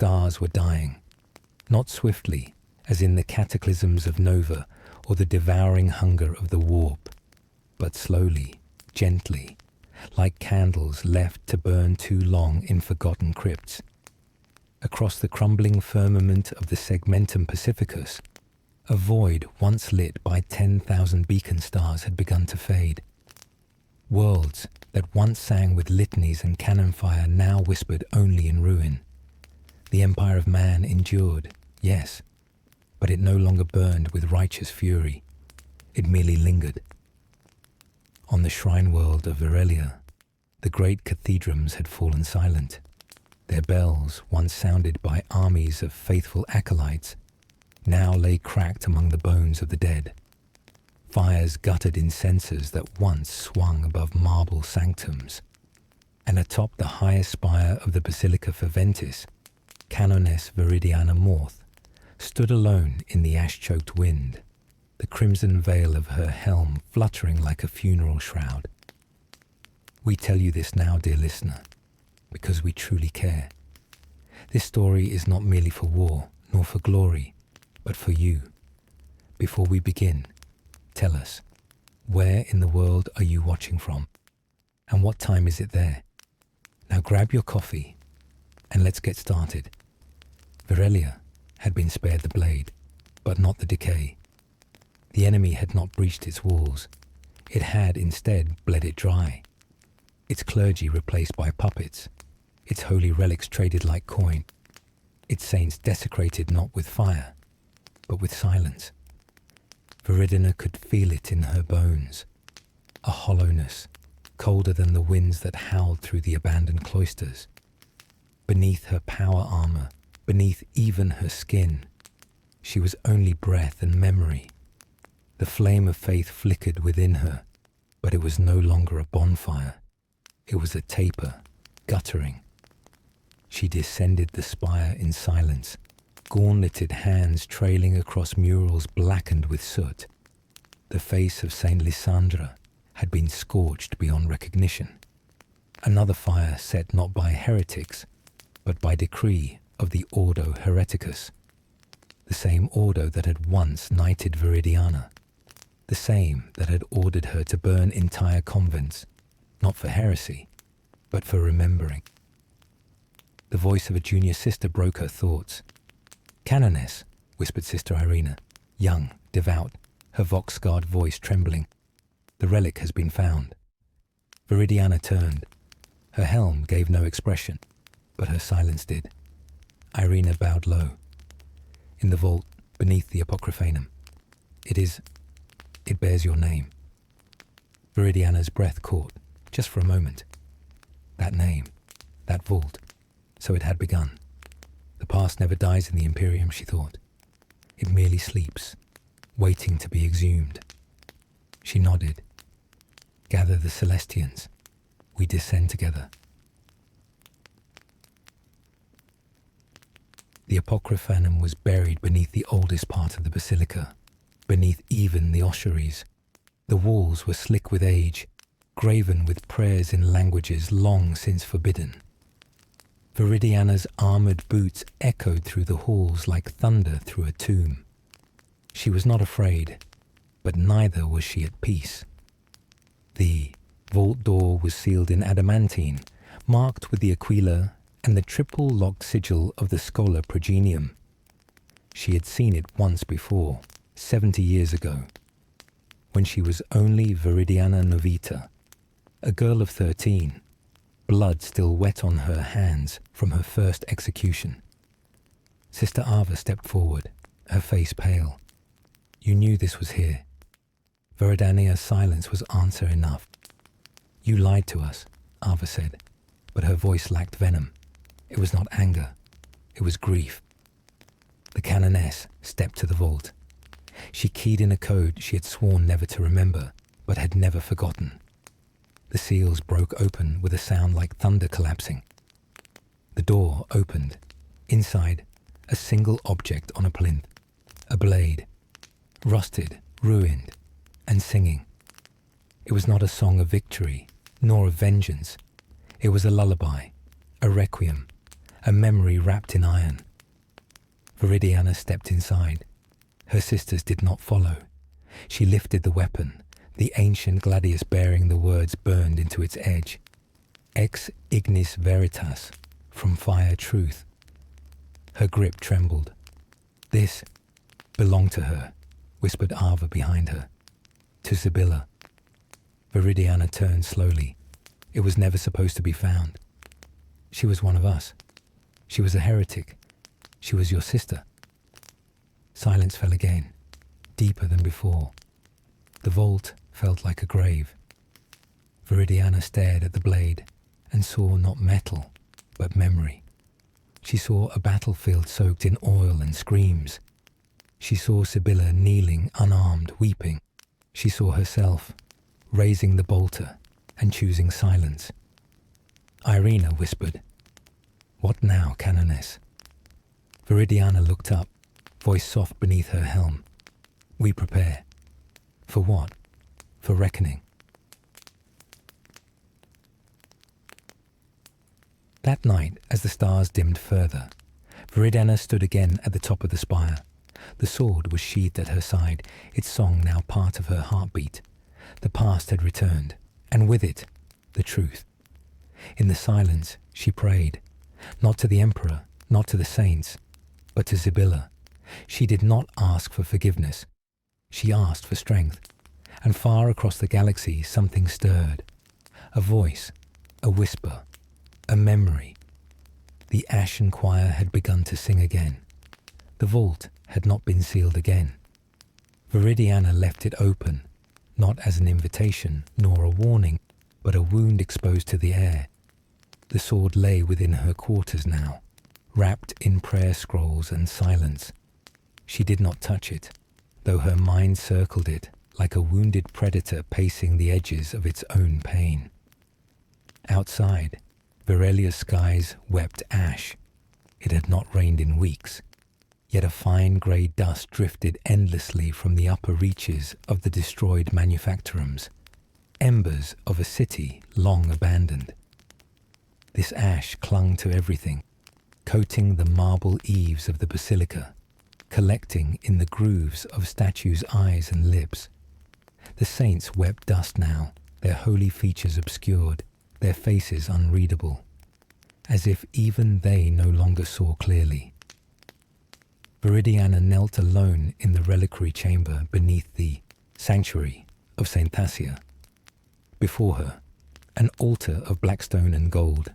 stars were dying, not swiftly, as in the cataclysms of Nova or the devouring hunger of the warp, but slowly, gently, like candles left to burn too long in forgotten crypts. Across the crumbling firmament of the segmentum pacificus, a void once lit by 10,000 beacon stars had begun to fade. Worlds that once sang with litanies and cannon fire now whispered only in ruin. The empire of man endured, yes, but it no longer burned with righteous fury. It merely lingered. On the shrine world of Aurelia, the great cathedrals had fallen silent. Their bells, once sounded by armies of faithful acolytes, now lay cracked among the bones of the dead. Fires guttered in censers that once swung above marble sanctums. And atop the highest spire of the Basilica Faventis, Canoness Viridiana Morth stood alone in the ash-choked wind, the crimson veil of her helm fluttering like a funeral shroud. We tell you this now, dear listener, because we truly care. This story is not merely for war, nor for glory, but for you. Before we begin, tell us, where in the world are you watching from? And what time is it there? Now grab your coffee, and let's get started. Aurelia had been spared the blade, but not the decay. The enemy had not breached its walls. It had instead bled it dry. Its clergy replaced by puppets, its holy relics traded like coin, its saints desecrated not with fire, but with silence. Viridina could feel it in her bones, a hollowness, colder than the winds that howled through the abandoned cloisters. Beneath her power armor, beneath even her skin, she was only breath and memory. The flame of faith flickered within her, but it was no longer a bonfire. It was a taper, guttering. She descended the spire in silence, gauntleted hands trailing across murals blackened with soot. The face of Saint Lysandra had been scorched beyond recognition. Another fire set not by heretics, but by decree of the Ordo Hereticus, the same ordo that had once knighted Viridiana, the same that had ordered her to burn entire convents, not for heresy, but for remembering. The voice of a junior sister broke her thoughts. "Canoness," whispered Sister Irina, young, devout, her vox-scarred voice trembling. "The relic has been found." Viridiana turned. Her helm gave no expression, but her silence did. Irina bowed low. "In the vault, beneath the Apocryphanum. It bears your name." Viridiana's breath caught, just for a moment. That name, that vault. So it had begun. The past never dies in the Imperium, she thought. It merely sleeps, waiting to be exhumed. She nodded. "Gather the Celestians. We descend together." The Apocryphanum was buried beneath the oldest part of the basilica, beneath even the ossuaries. The walls were slick with age, graven with prayers in languages long since forbidden. Viridiana's armoured boots echoed through the halls like thunder through a tomb. She was not afraid, but neither was she at peace. The vault door was sealed in adamantine, marked with the aquila and the triple-locked sigil of the Schola Progenium. She had seen it once before, 70 years ago, when she was only Viridiana Novita, a girl of 13, blood still wet on her hands from her first execution. Sister Ava stepped forward, her face pale. "You knew this was here." Viridania's silence was answer enough. "You lied to us," Ava said, but her voice lacked venom. It was not anger, it was grief. The canoness stepped to the vault. She keyed in a code she had sworn never to remember, but had never forgotten. The seals broke open with a sound like thunder collapsing. The door opened. Inside, a single object on a plinth, a blade, rusted, ruined, and singing. It was not a song of victory, nor of vengeance. It was a lullaby, a requiem, a memory wrapped in iron. Viridiana stepped inside. Her sisters did not follow. She lifted the weapon, the ancient gladius bearing the words burned into its edge. Ex ignis veritas, from fire truth. Her grip trembled. This belonged to her, whispered Ava behind her. To Sibylla. Viridiana turned slowly. It was never supposed to be found. She was one of us. She was a heretic. She was your sister. Silence fell again, deeper than before. The vault felt like a grave. Viridiana stared at the blade and saw not metal, but memory. She saw a battlefield soaked in oil and screams. She saw Sibylla kneeling, unarmed, weeping. She saw herself, raising the bolter and choosing silence. Irina whispered, "What now, Canoness?" Viridiana looked up, voice soft beneath her helm. "We prepare." For what? For reckoning. That night, as the stars dimmed further, Viridiana stood again at the top of the spire. The sword was sheathed at her side, its song now part of her heartbeat. The past had returned, and with it, the truth. In the silence, she prayed, not to the emperor, not to the saints, but to Sibylla. She did not ask for forgiveness. She asked for strength. And far across the galaxy, something stirred. A voice, a whisper, a memory. The ashen choir had begun to sing again. The vault had not been sealed again. Viridiana left it open, not as an invitation nor a warning, but a wound exposed to the air. The sword lay within her quarters now, wrapped in prayer scrolls and silence. She did not touch it, though her mind circled it like a wounded predator pacing the edges of its own pain. Outside, Verelia's skies wept ash. It had not rained in weeks, yet a fine grey dust drifted endlessly from the upper reaches of the destroyed manufactorums, embers of a city long abandoned. This ash clung to everything, coating the marble eaves of the basilica, collecting in the grooves of statues' eyes and lips. The saints wept dust now, their holy features obscured, their faces unreadable, as if even they no longer saw clearly. Viridiana knelt alone in the reliquary chamber beneath the sanctuary of St. Thassia. Before her, an altar of black stone and gold,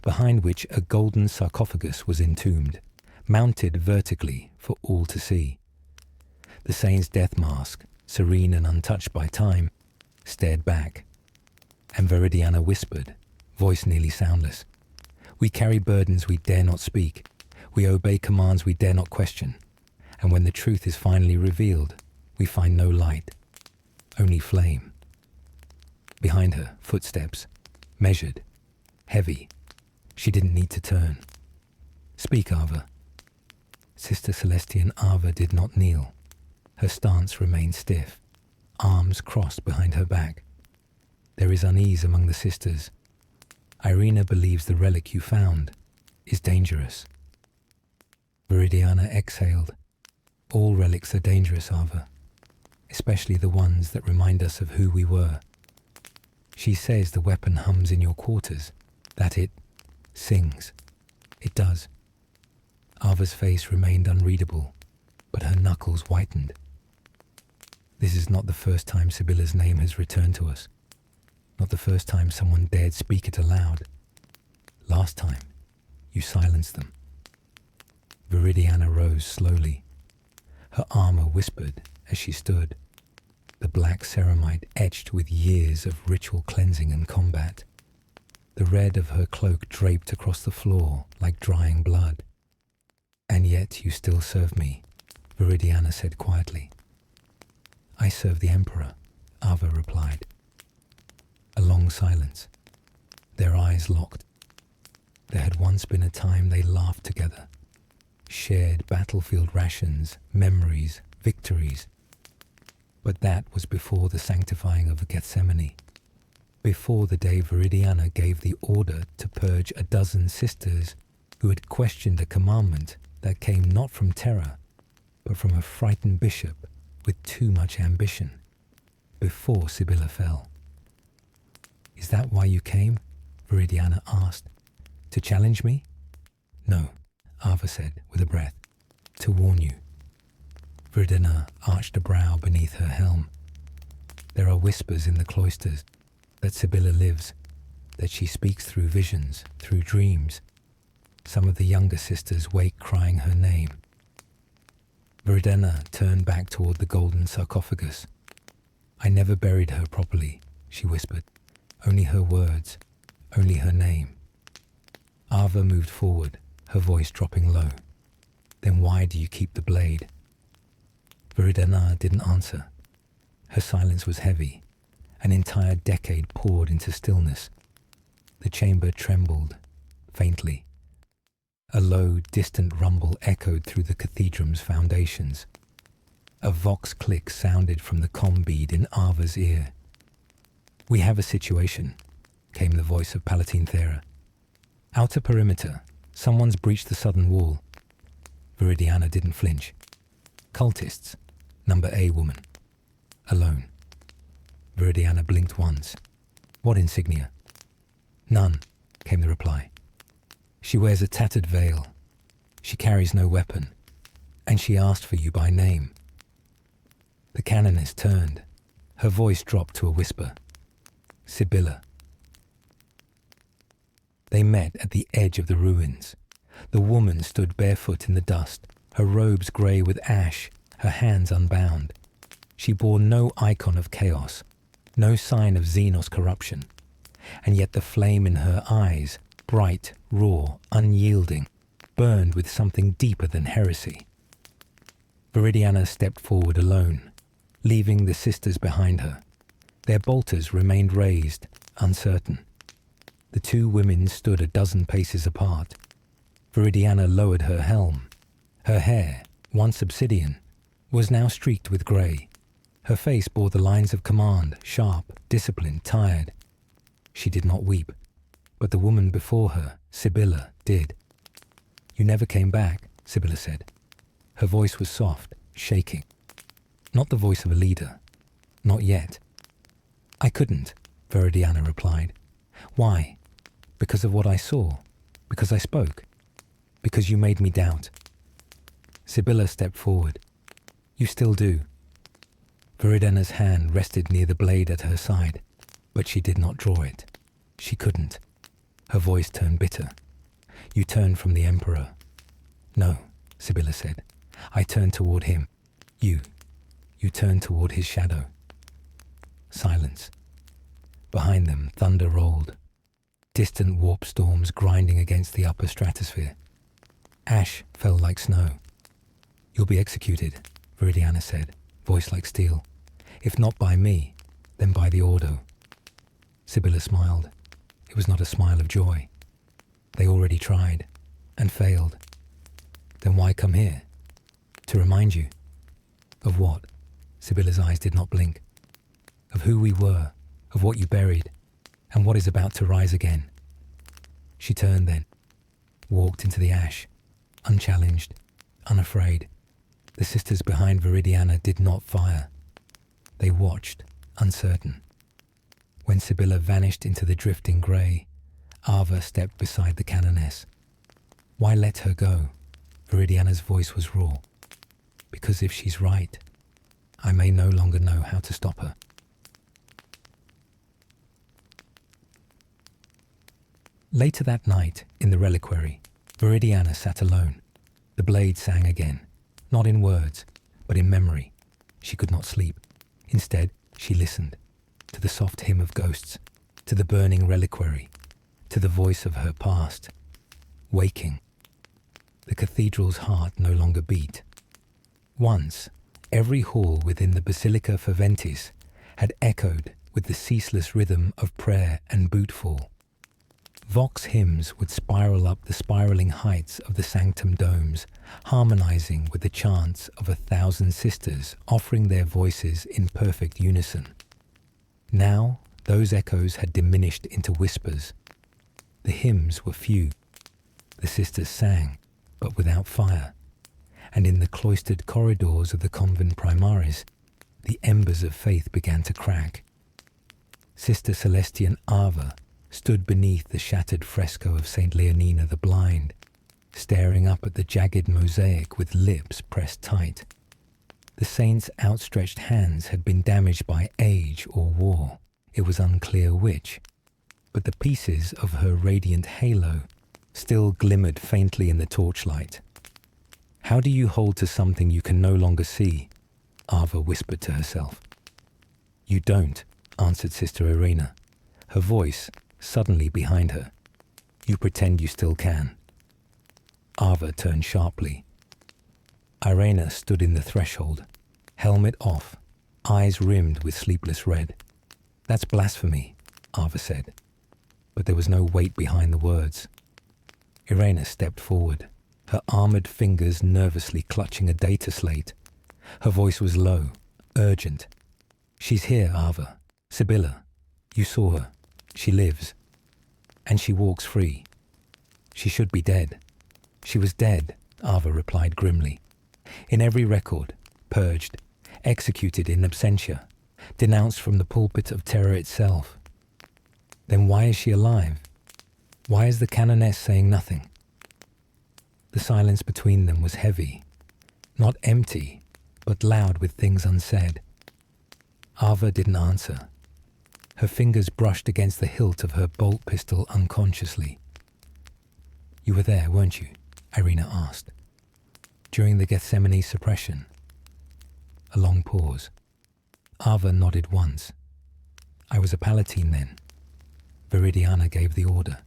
behind which a golden sarcophagus was entombed, mounted vertically for all to see. The saint's death mask, serene and untouched by time, stared back, and Viridiana whispered, voice nearly soundless, "We carry burdens we dare not speak. We obey commands we dare not question. And when the truth is finally revealed, we find no light, only flame." Behind her, footsteps, measured, heavy. She didn't need to turn. "Speak, Ava." Sister Celestian Ava did not kneel. Her stance remained stiff, arms crossed behind her back. There is unease among the sisters. Irina believes the relic you found is dangerous. Viridiana exhaled. All relics are dangerous, Ava, especially the ones that remind us of who we were. She says the weapon hums in your quarters, that it sings. It does. Ava's face remained unreadable, but her knuckles whitened. This is not the first time Sibylla's name has returned to us. Not the first time someone dared speak it aloud. Last time, you silenced them. Viridiana rose slowly. Her armor whispered as she stood, the black ceramite etched with years of ritual cleansing and combat. The red of her cloak draped across the floor like drying blood. "And yet you still serve me," Viridiana said quietly. "I serve the Emperor," Ava replied. A long silence. Their eyes locked. There had once been a time they laughed together, shared battlefield rations, memories, victories. But that was before the sanctifying of Gethsemane, before the day Viridiana gave the order to purge a dozen sisters who had questioned a commandment that came not from terror, but from a frightened bishop with too much ambition, before Sibylla fell. "Is that why you came?" Viridiana asked. "To challenge me?" "No," Ava said with a breath. "To warn you." Viridiana arched a brow beneath her helm. "There are whispers in the cloisters that Sibylla lives, that she speaks through visions, through dreams. Some of the younger sisters wake crying her name." Viridiana turned back toward the golden sarcophagus. "I never buried her properly," she whispered. "Only her words, only her name." Ava moved forward, her voice dropping low. "Then why do you keep the blade?" Viridiana didn't answer. Her silence was heavy. An entire decade poured into stillness. The chamber trembled, faintly. A low, distant rumble echoed through the cathedral's foundations. A vox click sounded from the comm bead in Ava's ear. "We have a situation," came the voice of Palatine Thera. "Outer perimeter. Someone's breached the southern wall." Viridiana didn't flinch. "Cultists. Number A woman. Alone." Viridiana blinked once. "What insignia?" "None," came the reply. "She wears a tattered veil. She carries no weapon. And she asked for you by name." The canoness turned. Her voice dropped to a whisper. "Sibylla." They met at the edge of the ruins. The woman stood barefoot in the dust, her robes grey with ash, her hands unbound. She bore no icon of chaos, no sign of Xenos corruption, and yet the flame in her eyes, bright, raw, unyielding, burned with something deeper than heresy. Viridiana stepped forward alone, leaving the sisters behind her. Their bolters remained raised, uncertain. The two women stood a dozen paces apart. Viridiana lowered her helm. Her hair, once obsidian, was now streaked with grey. Her face bore the lines of command, sharp, disciplined, tired. She did not weep, but the woman before her, Sibylla, did. "You never came back," Sibylla said. Her voice was soft, shaking. Not the voice of a leader. Not yet. "I couldn't," Viridiana replied. "Why? Because of what I saw? Because I spoke? Because you made me doubt?" Sibylla stepped forward. "You still do." Viridiana's hand rested near the blade at her side, but she did not draw it. She couldn't. Her voice turned bitter. "You turned from the Emperor." "No," Sibylla said. "I turned toward him. You turned toward his shadow." Silence. Behind them, thunder rolled. Distant warp storms grinding against the upper stratosphere. Ash fell like snow. "You'll be executed," Viridiana said, voice like steel. "If not by me, then by the Ordo." Sibylla smiled. It was not a smile of joy. "They already tried, and failed. Then why come here? To remind you." "Of what?" Sibylla's eyes did not blink. "Of who we were, of what you buried, and what is about to rise again." She turned then, walked into the ash, unchallenged, unafraid. The sisters behind Viridiana did not fire. They watched, uncertain. When Sibylla vanished into the drifting grey, Ava stepped beside the canoness. "Why let her go?" Viridiana's voice was raw. "Because if she's right, I may no longer know how to stop her." Later that night, in the reliquary, Viridiana sat alone. The blade sang again, not in words, but in memory. She could not sleep. Instead, she listened to the soft hymn of ghosts, to the burning reliquary, to the voice of her past, waking. The cathedral's heart no longer beat. Once, every hall within the Basilica Ferventis had echoed with the ceaseless rhythm of prayer and bootfall. Vox hymns would spiral up the spiraling heights of the sanctum domes, harmonizing with the chants of 1,000 sisters offering their voices in perfect unison. Now, those echoes had diminished into whispers. The hymns were few. The sisters sang, but without fire, and in the cloistered corridors of the convent primaries, the embers of faith began to crack. Sister Celestian Ava stood beneath the shattered fresco of St. Leonina the Blind, staring up at the jagged mosaic with lips pressed tight. The saint's outstretched hands had been damaged by age or war. It was unclear which, but the pieces of her radiant halo still glimmered faintly in the torchlight. "How do you hold to something you can no longer see?" Ava whispered to herself. "You don't," answered Sister Irena, her voice suddenly behind her. "You pretend you still can." Ava turned sharply. Irena stood in the threshold, helmet off, eyes rimmed with sleepless red. "That's blasphemy," Ava said, but there was no weight behind the words. Irena stepped forward, her armoured fingers nervously clutching a data slate. Her voice was low, urgent. "She's here, Ava. Sibylla. You saw her. She lives. And she walks free. She should be dead." "She was dead," Ava replied grimly. "In every record, purged, executed in absentia, denounced from the pulpit of terror itself. Then why is she alive? Why is the canoness saying nothing?" The silence between them was heavy, not empty, but loud with things unsaid. Ava didn't answer. Her fingers brushed against the hilt of her bolt pistol unconsciously. "You were there, weren't you?" Irena asked. "During the Gethsemane suppression?" A long pause. Ava nodded once. "I was a Palatine then. Viridiana gave the order.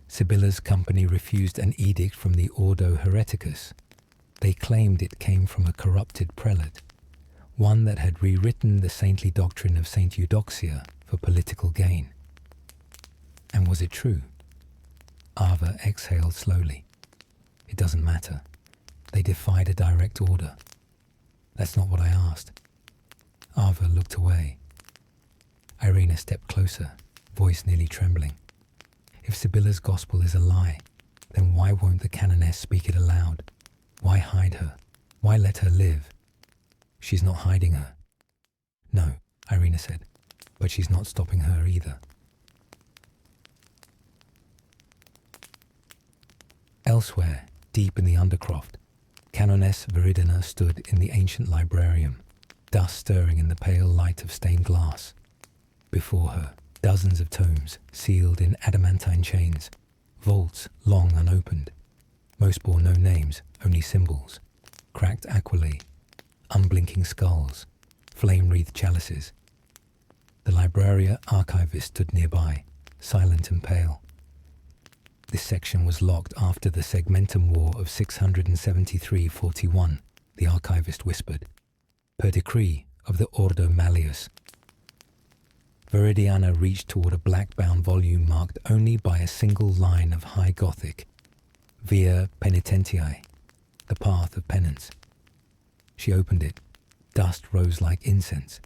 Sibylla's company refused an edict from the Ordo Hereticus. They claimed it came from a corrupted prelate, one that had rewritten the saintly doctrine of Saint Eudoxia for political gain. And was it true?" Ava exhaled slowly. "It doesn't matter. They defied a direct order." "That's not what I asked." Ava looked away. Irena stepped closer, voice nearly trembling. "If Sibylla's gospel is a lie, then why won't the canoness speak it aloud? Why hide her? Why let her live?" "She's not hiding her." "No," Irena said, "but she's not stopping her either." Elsewhere, deep in the Undercroft, Canoness Viridina stood in the ancient librarium, dust stirring in the pale light of stained glass. Before her, dozens of tomes, sealed in adamantine chains, vaults long unopened. Most bore no names, only symbols, cracked aquila, unblinking skulls, flame-wreathed chalices. The libraria archivist stood nearby, silent and pale. This section was locked after the Segmentum War of 673-41, the archivist whispered, per decree of the Ordo Malleus. Viridiana reached toward a black-bound volume marked only by a single line of High Gothic, Via Penitentiae, the path of penance. She opened it. Dust rose like incense.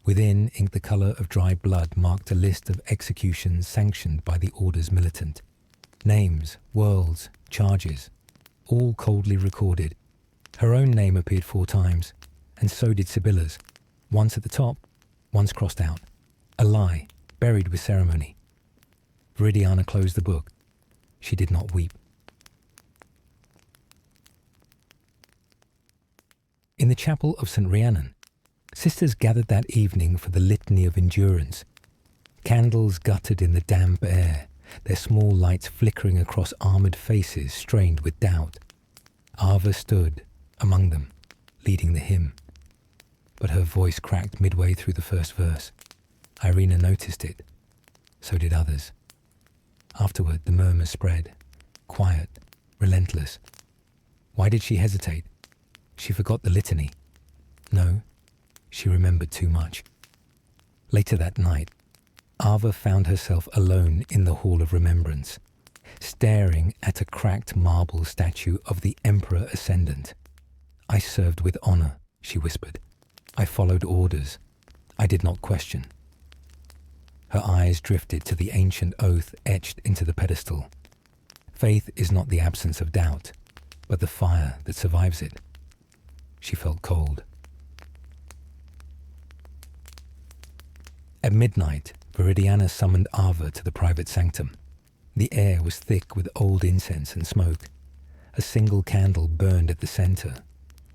Within, ink the colour of dry blood marked a list of executions sanctioned by the Order's militant. Names, worlds, charges, all coldly recorded. Her own name appeared 4 times, and so did Sibylla's, once at the top, once crossed out. A lie, buried with ceremony. Viridiana closed the book. She did not weep. In the chapel of St. Rhiannon, sisters gathered that evening for the Litany of Endurance. Candles guttered in the damp air, their small lights flickering across armoured faces strained with doubt. Ava stood among them, leading the hymn. But her voice cracked midway through the first verse. Irena noticed it. So did others. Afterward, the murmurs spread, quiet, relentless. Why did she hesitate? She forgot the litany. No, she remembered too much. Later that night, Ava found herself alone in the Hall of Remembrance, staring at a cracked marble statue of the Emperor Ascendant. "I served with honour," she whispered. "I followed orders. I did not question." Her eyes drifted to the ancient oath etched into the pedestal. Faith is not the absence of doubt, but the fire that survives it. She felt cold. At midnight, Viridiana summoned Ava to the private sanctum. The air was thick with old incense and smoke. A single candle burned at the center,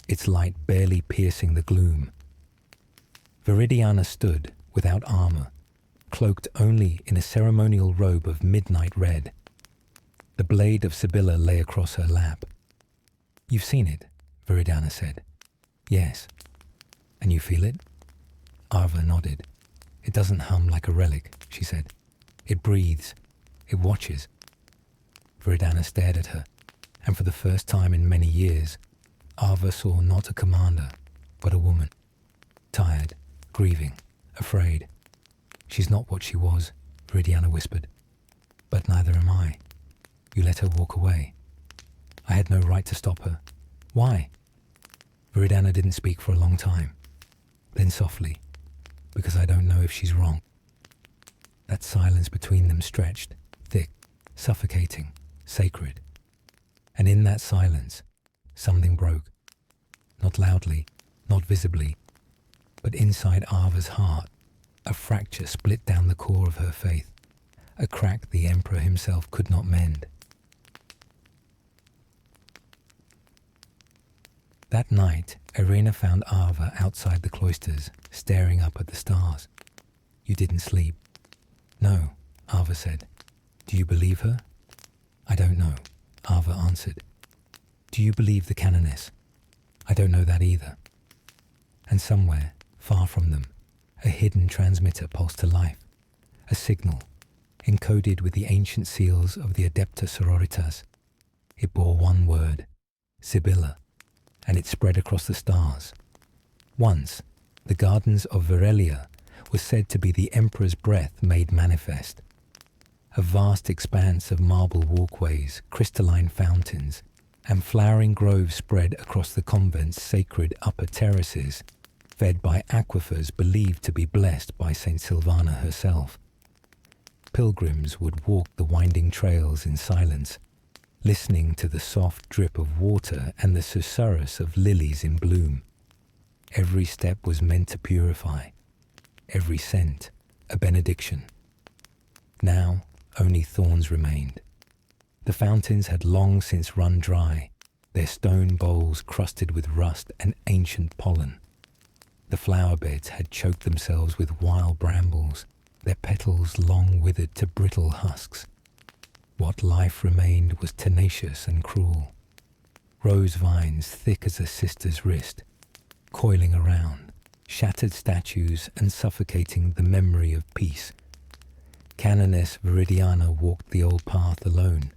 its light barely piercing the gloom. Viridiana stood, without armor, cloaked only in a ceremonial robe of midnight red. The blade of Sibylla lay across her lap. "You've seen it," Viridiana said. "Yes." "And you feel it?" Ava nodded. "It doesn't hum like a relic," she said. "It breathes. It watches." Viridiana stared at her, and for the first time in many years, Ava saw not a commander, but a woman. Tired, grieving, afraid. "She's not what she was," Viridiana whispered. "But neither am I. You let her walk away. I had no right to stop her. Why?" Viridiana didn't speak for a long time. Then softly, "Because I don't know if she's wrong." That silence between them stretched, thick, suffocating, sacred. And in that silence, something broke. Not loudly, not visibly, but inside Ava's heart, a fracture split down the core of her faith, a crack the emperor himself could not mend. That night, Irena found Ava outside the cloisters, staring up at the stars. "You didn't sleep." "No," Ava said. "Do you believe her?" "I don't know," Ava answered. "Do you believe the canoness?" "I don't know that either." And somewhere, far from them, a hidden transmitter pulsed to life, a signal, encoded with the ancient seals of the Adepta Sororitas. It bore one word, Sibylla, and it spread across the stars. Once, the gardens of Verelia were said to be the emperor's breath made manifest. A vast expanse of marble walkways, crystalline fountains, and flowering groves spread across the convent's sacred upper terraces, fed by aquifers believed to be blessed by Saint Silvana herself. Pilgrims would walk the winding trails in silence, listening to the soft drip of water and the susurrus of lilies in bloom. Every step was meant to purify, every scent a benediction. Now only thorns remained. The fountains had long since run dry, their stone bowls crusted with rust and ancient pollen. The flower beds had choked themselves with wild brambles, their petals long withered to brittle husks. What life remained was tenacious and cruel. Rose vines thick as a sister's wrist, coiling around, shattered statues and suffocating the memory of peace. Canoness Viridiana walked the old path alone,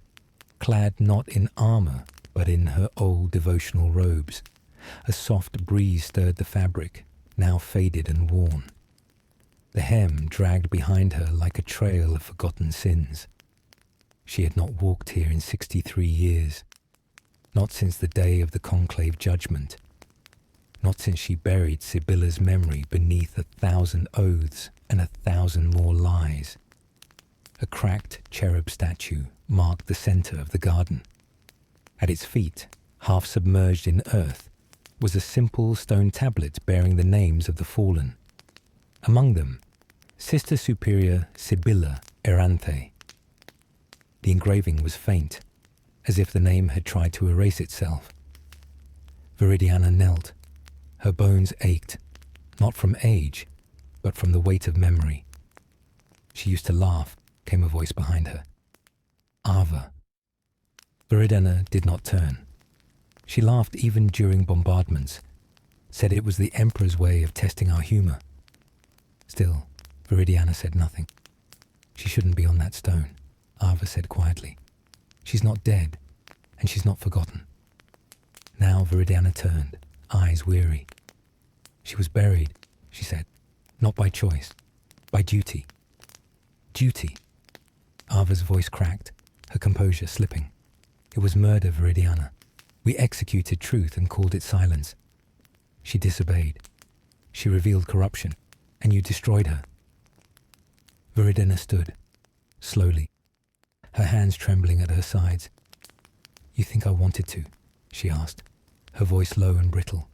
clad not in armor, but in her old devotional robes. A soft breeze stirred the fabric, now faded and worn. The hem dragged behind her like a trail of forgotten sins. She had not walked here in 63 years, not since the day of the conclave judgment, not since she buried Sibylla's memory beneath 1,000 oaths and 1,000 more lies. A cracked cherub statue marked the center of the garden. At its feet, half submerged in earth, was a simple stone tablet bearing the names of the fallen. Among them, Sister Superior Sibylla Eranthe. The engraving was faint, as if the name had tried to erase itself. Viridiana knelt. Her bones ached, not from age, but from the weight of memory. She used to laugh, came a voice behind her. "Ava." Viridiana did not turn. She laughed even during bombardments, said it was the Emperor's way of testing our humor. Still, Viridiana said nothing. "She shouldn't be on that stone," Ava said quietly. "She's not dead, and she's not forgotten." Now Viridiana turned, eyes weary. "She was buried," she said, "not by choice, by duty." "Duty." Ava's voice cracked, her composure slipping. "It was murder, Viridiana. We executed truth and called it silence. She disobeyed. She revealed corruption, and you destroyed her." Viridiana stood, slowly, her hands trembling at her sides. "You think I wanted to?" she asked, her voice low and brittle.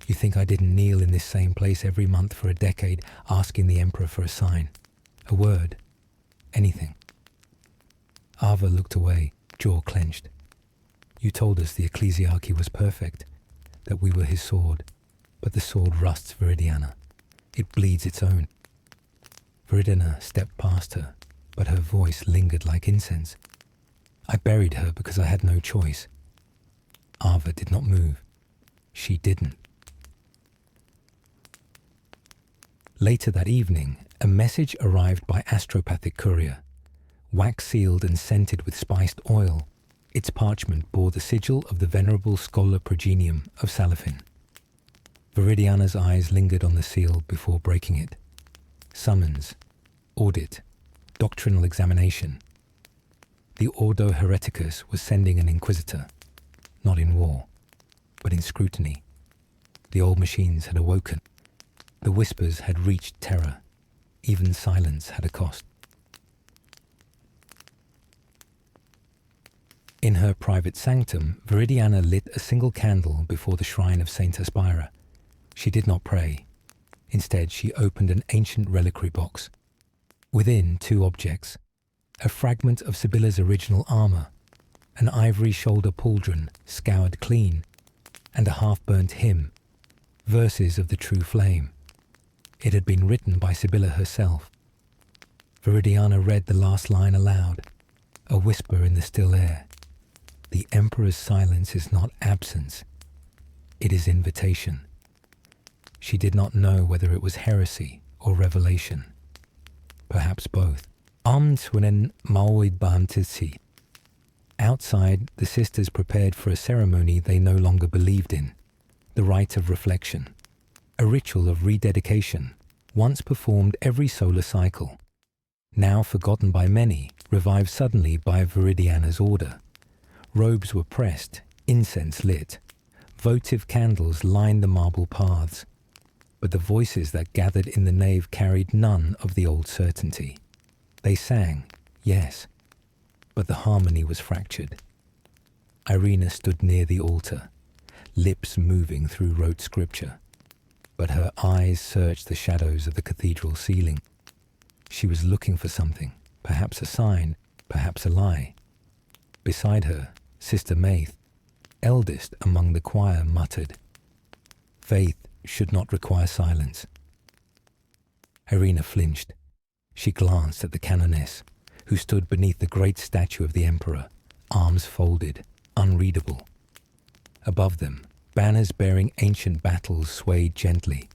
"You think I didn't kneel in this same place every month for a decade, asking the Emperor for a sign? A word? Anything?" Ava looked away, jaw clenched. "You told us the ecclesiarchy was perfect, that we were his sword. But the sword rusts, Viridiana. It bleeds its own." Viridiana stepped past her, but her voice lingered like incense. "I buried her because I had no choice." Ava did not move. She didn't. Later that evening, a message arrived by astropathic courier. Wax-sealed and scented with spiced oil, its parchment bore the sigil of the venerable Schola Progenium of Salafin. Viridiana's eyes lingered on the seal before breaking it. Summons, audit, doctrinal examination. The Ordo Hereticus was sending an inquisitor, not in war, but in scrutiny. The old machines had awoken. The whispers had reached terror. Even silence had a cost. In her private sanctum, Viridiana lit a single candle before the shrine of Saint Aspira. She did not pray. Instead, she opened an ancient reliquary box. Within, two objects: a fragment of Sibylla's original armor, an ivory shoulder pauldron scoured clean, and a half-burnt hymn, verses of the true flame. It had been written by Sibylla herself. Viridiana read the last line aloud, a whisper in the still air. "The Emperor's silence is not absence, it is invitation." She did not know whether it was heresy or revelation. Perhaps both. Outside, the sisters prepared for a ceremony they no longer believed in, the rite of reflection, a ritual of rededication, once performed every solar cycle, now forgotten by many, revived suddenly by Viridiana's order. Robes were pressed, incense lit, votive candles lined the marble paths, but the voices that gathered in the nave carried none of the old certainty. They sang, yes, but the harmony was fractured. Irina stood near the altar, lips moving through rote scripture, but her eyes searched the shadows of the cathedral ceiling. She was looking for something, perhaps a sign, perhaps a lie. Beside her, Sister Maith, eldest among the choir, muttered, "Faith should not require silence." Irina flinched. She glanced at the canoness, who stood beneath the great statue of the Emperor, arms folded, unreadable. Above them, banners bearing ancient battles swayed gently.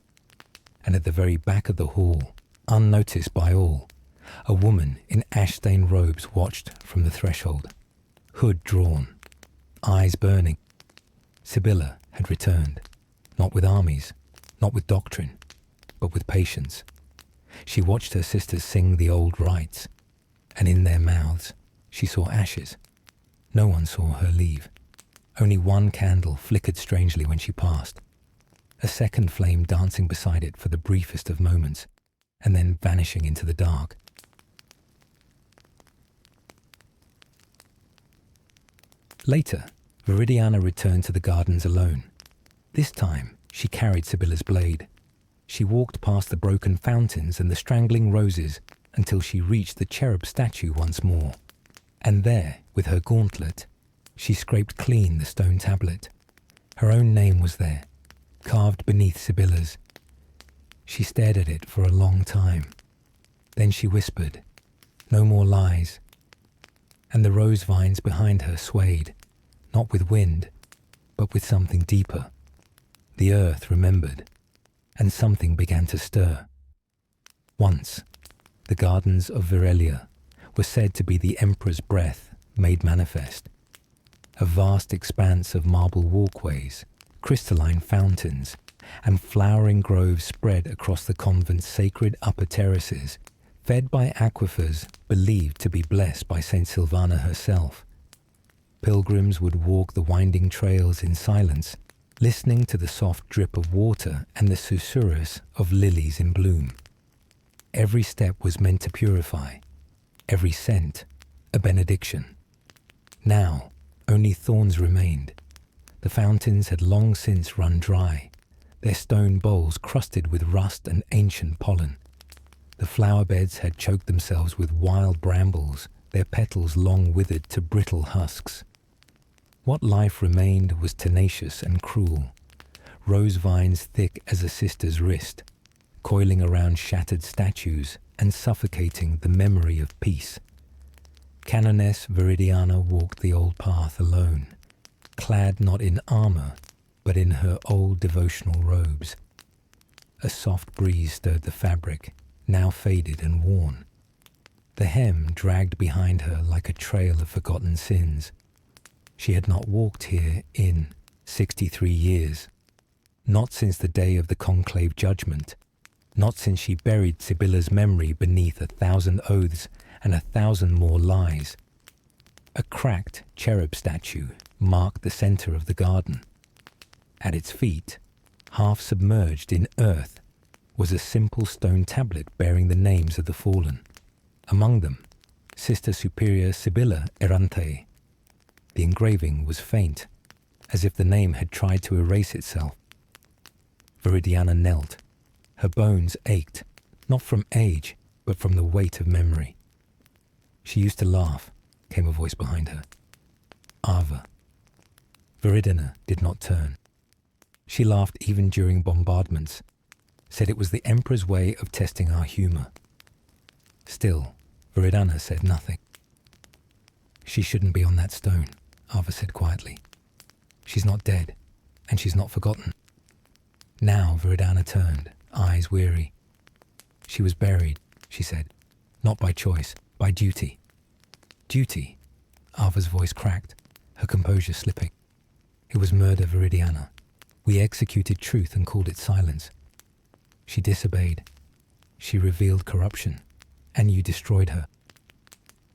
And at the very back of the hall, unnoticed by all, a woman in ash-stained robes watched from the threshold, hood drawn, eyes burning. Sibylla had returned, not with armies, not with doctrine, but with patience. She watched her sisters sing the old rites, and in their mouths she saw ashes. No one saw her leave. Only one candle flickered strangely when she passed, a second flame dancing beside it for the briefest of moments, and then vanishing into the dark. Later, Viridiana returned to the gardens alone. This time, she carried Sibylla's blade. She walked past the broken fountains and the strangling roses until she reached the cherub statue once more. And there, with her gauntlet, she scraped clean the stone tablet. Her own name was there, carved beneath Sibylla's. She stared at it for a long time. Then she whispered, "No more lies." And the rose vines behind her swayed, not with wind, but with something deeper. The earth remembered, and something began to stir. Once, the gardens of Virelia were said to be the Emperor's breath made manifest. A vast expanse of marble walkways, crystalline fountains, and flowering groves spread across the convent's sacred upper terraces, fed by aquifers believed to be blessed by Saint Silvana herself. Pilgrims would walk the winding trails in silence, listening to the soft drip of water and the susurrus of lilies in bloom. Every step was meant to purify, every scent a benediction. Now, Only thorns remained. The fountains had long since run dry, their stone bowls crusted with rust and ancient pollen. The flower beds had choked themselves with wild brambles, their petals long withered to brittle husks. What life remained was tenacious and cruel, rose vines thick as a sister's wrist, coiling around shattered statues and suffocating the memory of peace. Canoness Viridiana walked the old path alone, clad not in armor, but in her old devotional robes. A soft breeze stirred the fabric, now faded and worn. The hem dragged behind her like a trail of forgotten sins. She had not walked here in 63 years, not since the day of the conclave judgment, not since she buried Sibylla's memory beneath 1,000 oaths and 1,000 more lies. A cracked cherub statue marked the center of the garden. At its feet, half submerged in earth, was a simple stone tablet bearing the names of the fallen. Among them, Sister Superior Sibylla Errante. The engraving was faint, as if the name had tried to erase itself. Viridiana knelt. Her bones ached, not from age, but from the weight of memory. She used to laugh, came a voice behind her. Ava. Viridiana did not turn. She laughed even during bombardments, said it was the Emperor's way of testing our humor. Still, Viridiana said nothing. She shouldn't be on that stone, Ava said quietly. She's not dead, and she's not forgotten. Now Viridiana turned, eyes weary. She was buried, she said, not by choice, by duty. Duty? Ava's voice cracked, her composure slipping. It was murder, Viridiana. We executed truth and called it silence. She disobeyed. She revealed corruption, and you destroyed her.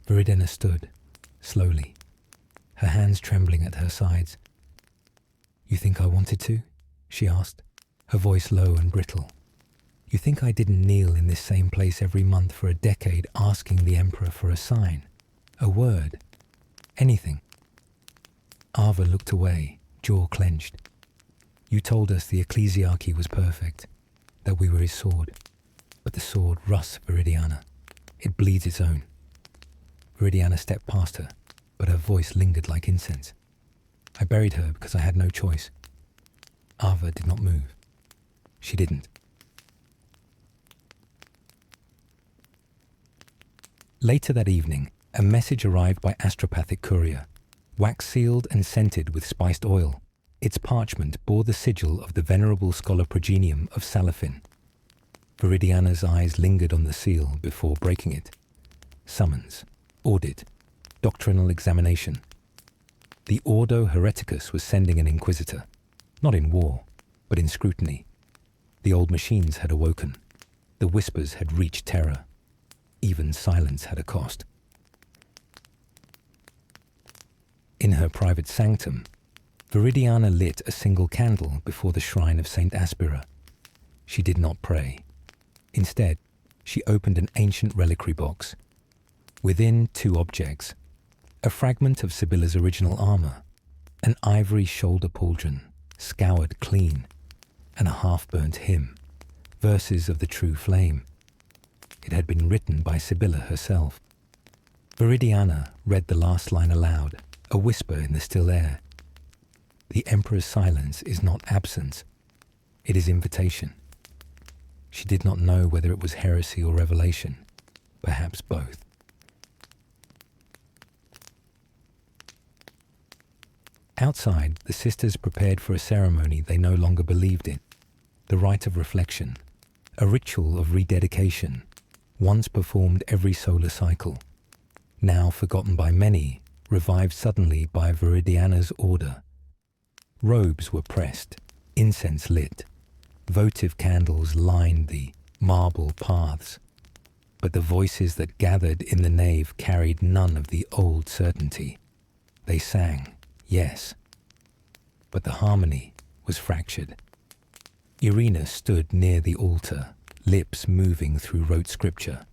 Viridiana stood, slowly, her hands trembling at her sides. You think I wanted to? She asked, her voice low and brittle. You think I didn't kneel in this same place every month for a decade asking the Emperor for a sign, a word, anything? Ava looked away, jaw clenched. You told us the ecclesiarchy was perfect, that we were his sword. But the sword rusts Viridiana. It bleeds its own. Viridiana stepped past her, but her voice lingered like incense. I buried her because I had no choice. Ava did not move. She didn't. Later that evening, a message arrived by astropathic courier, wax-sealed and scented with spiced oil. Its parchment bore the sigil of the venerable scholar progenium of Salafin. Viridiana's eyes lingered on the seal before breaking it. Summons, audit, doctrinal examination. The Ordo Hereticus was sending an inquisitor, not in war, but in scrutiny. The old machines had awoken. The whispers had reached terror. Even silence had a cost. In her private sanctum, Viridiana lit a single candle before the shrine of Saint Aspera. She did not pray. Instead, she opened an ancient reliquary box. Within, two objects: a fragment of Sibylla's original armor, an ivory shoulder pauldron, scoured clean, and a half-burnt hymn, verses of the true flame. It had been written by Sibylla herself. Viridiana read the last line aloud, a whisper in the still air. The Emperor's silence is not absence, it is invitation. She did not know whether it was heresy or revelation, perhaps both. Outside, the sisters prepared for a ceremony they no longer believed in, the rite of reflection, a ritual of rededication, once performed every solar cycle, now forgotten by many, revived suddenly by Viridiana's order. Robes were pressed, incense lit, votive candles lined the marble paths, but the voices that gathered in the nave carried none of the old certainty. They sang, yes, but the harmony was fractured. Irina stood near the altar, lips moving through rote scripture,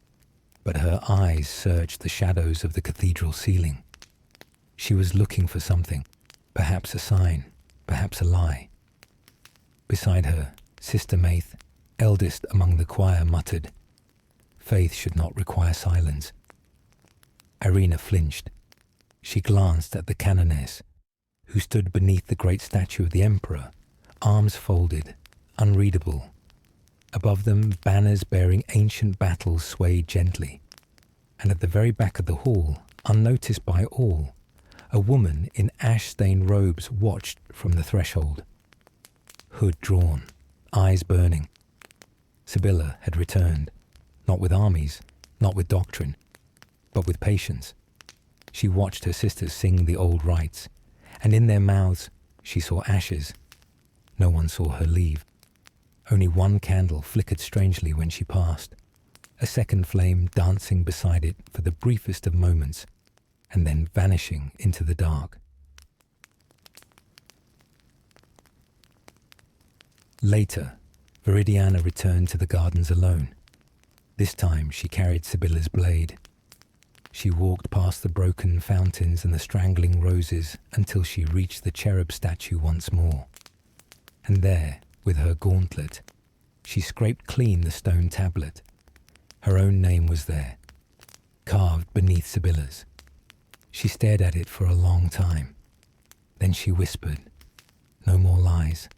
but her eyes searched the shadows of the cathedral ceiling. She was looking for something, perhaps a sign, perhaps a lie. Beside her, Sister Maith, eldest among the choir, muttered, "Faith should not require silence." Irina flinched. She glanced at the canoness, who stood beneath the great statue of the emperor, arms folded, unreadable. Above them, banners bearing ancient battles swayed gently. And at the very back of the hall, unnoticed by all, a woman in ash-stained robes watched from the threshold. Hood drawn, eyes burning. Sibylla had returned, not with armies, not with doctrine, but with patience. She watched her sisters sing the old rites, and in their mouths she saw ashes. No one saw her leave. Only one candle flickered strangely when she passed, a second flame dancing beside it for the briefest of moments, and then vanishing into the dark. Later, Viridiana returned to the gardens alone. This time she carried Sibylla's blade. She walked past the broken fountains and the strangling roses until she reached the cherub statue once more. And there, with her gauntlet, she scraped clean the stone tablet. Her own name was there, carved beneath Sibylla's. She stared at it for a long time. Then she whispered, "No more lies."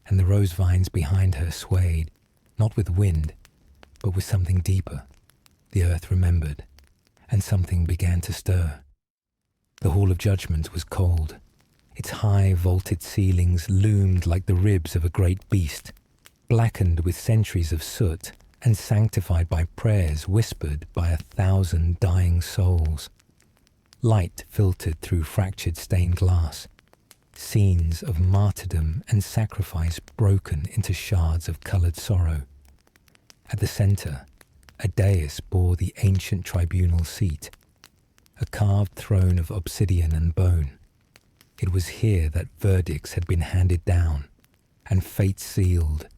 And the rose vines behind her swayed, not with wind, but with something deeper. The earth remembered, and something began to stir. The Hall of Judgment was cold. Its high vaulted ceilings loomed like the ribs of a great beast, blackened with centuries of soot and sanctified by prayers whispered by 1,000 dying souls. Light filtered through fractured stained glass, scenes of martyrdom and sacrifice broken into shards of coloured sorrow. At the centre, a dais bore the ancient tribunal seat, a carved throne of obsidian and bone. It was here that verdicts had been handed down and fate sealed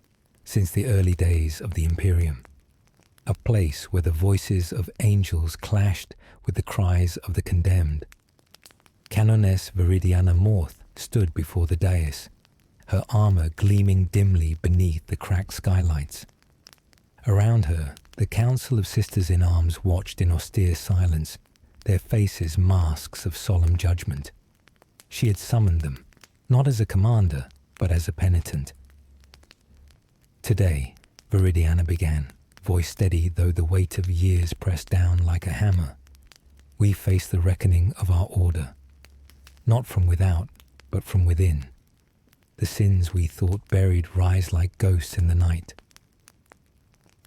since the early days of the Imperium, a place where the voices of angels clashed with the cries of the condemned. Canoness Viridiana Morth stood before the dais, her armour gleaming dimly beneath the cracked skylights. Around her, the council of sisters in arms watched in austere silence, their faces masks of solemn judgment. She had summoned them, not as a commander, but as a penitent. "Today," Viridiana began, voice steady though the weight of years pressed down like a hammer, "we face the reckoning of our order, not from without, but from within. The sins we thought buried rise like ghosts in the night."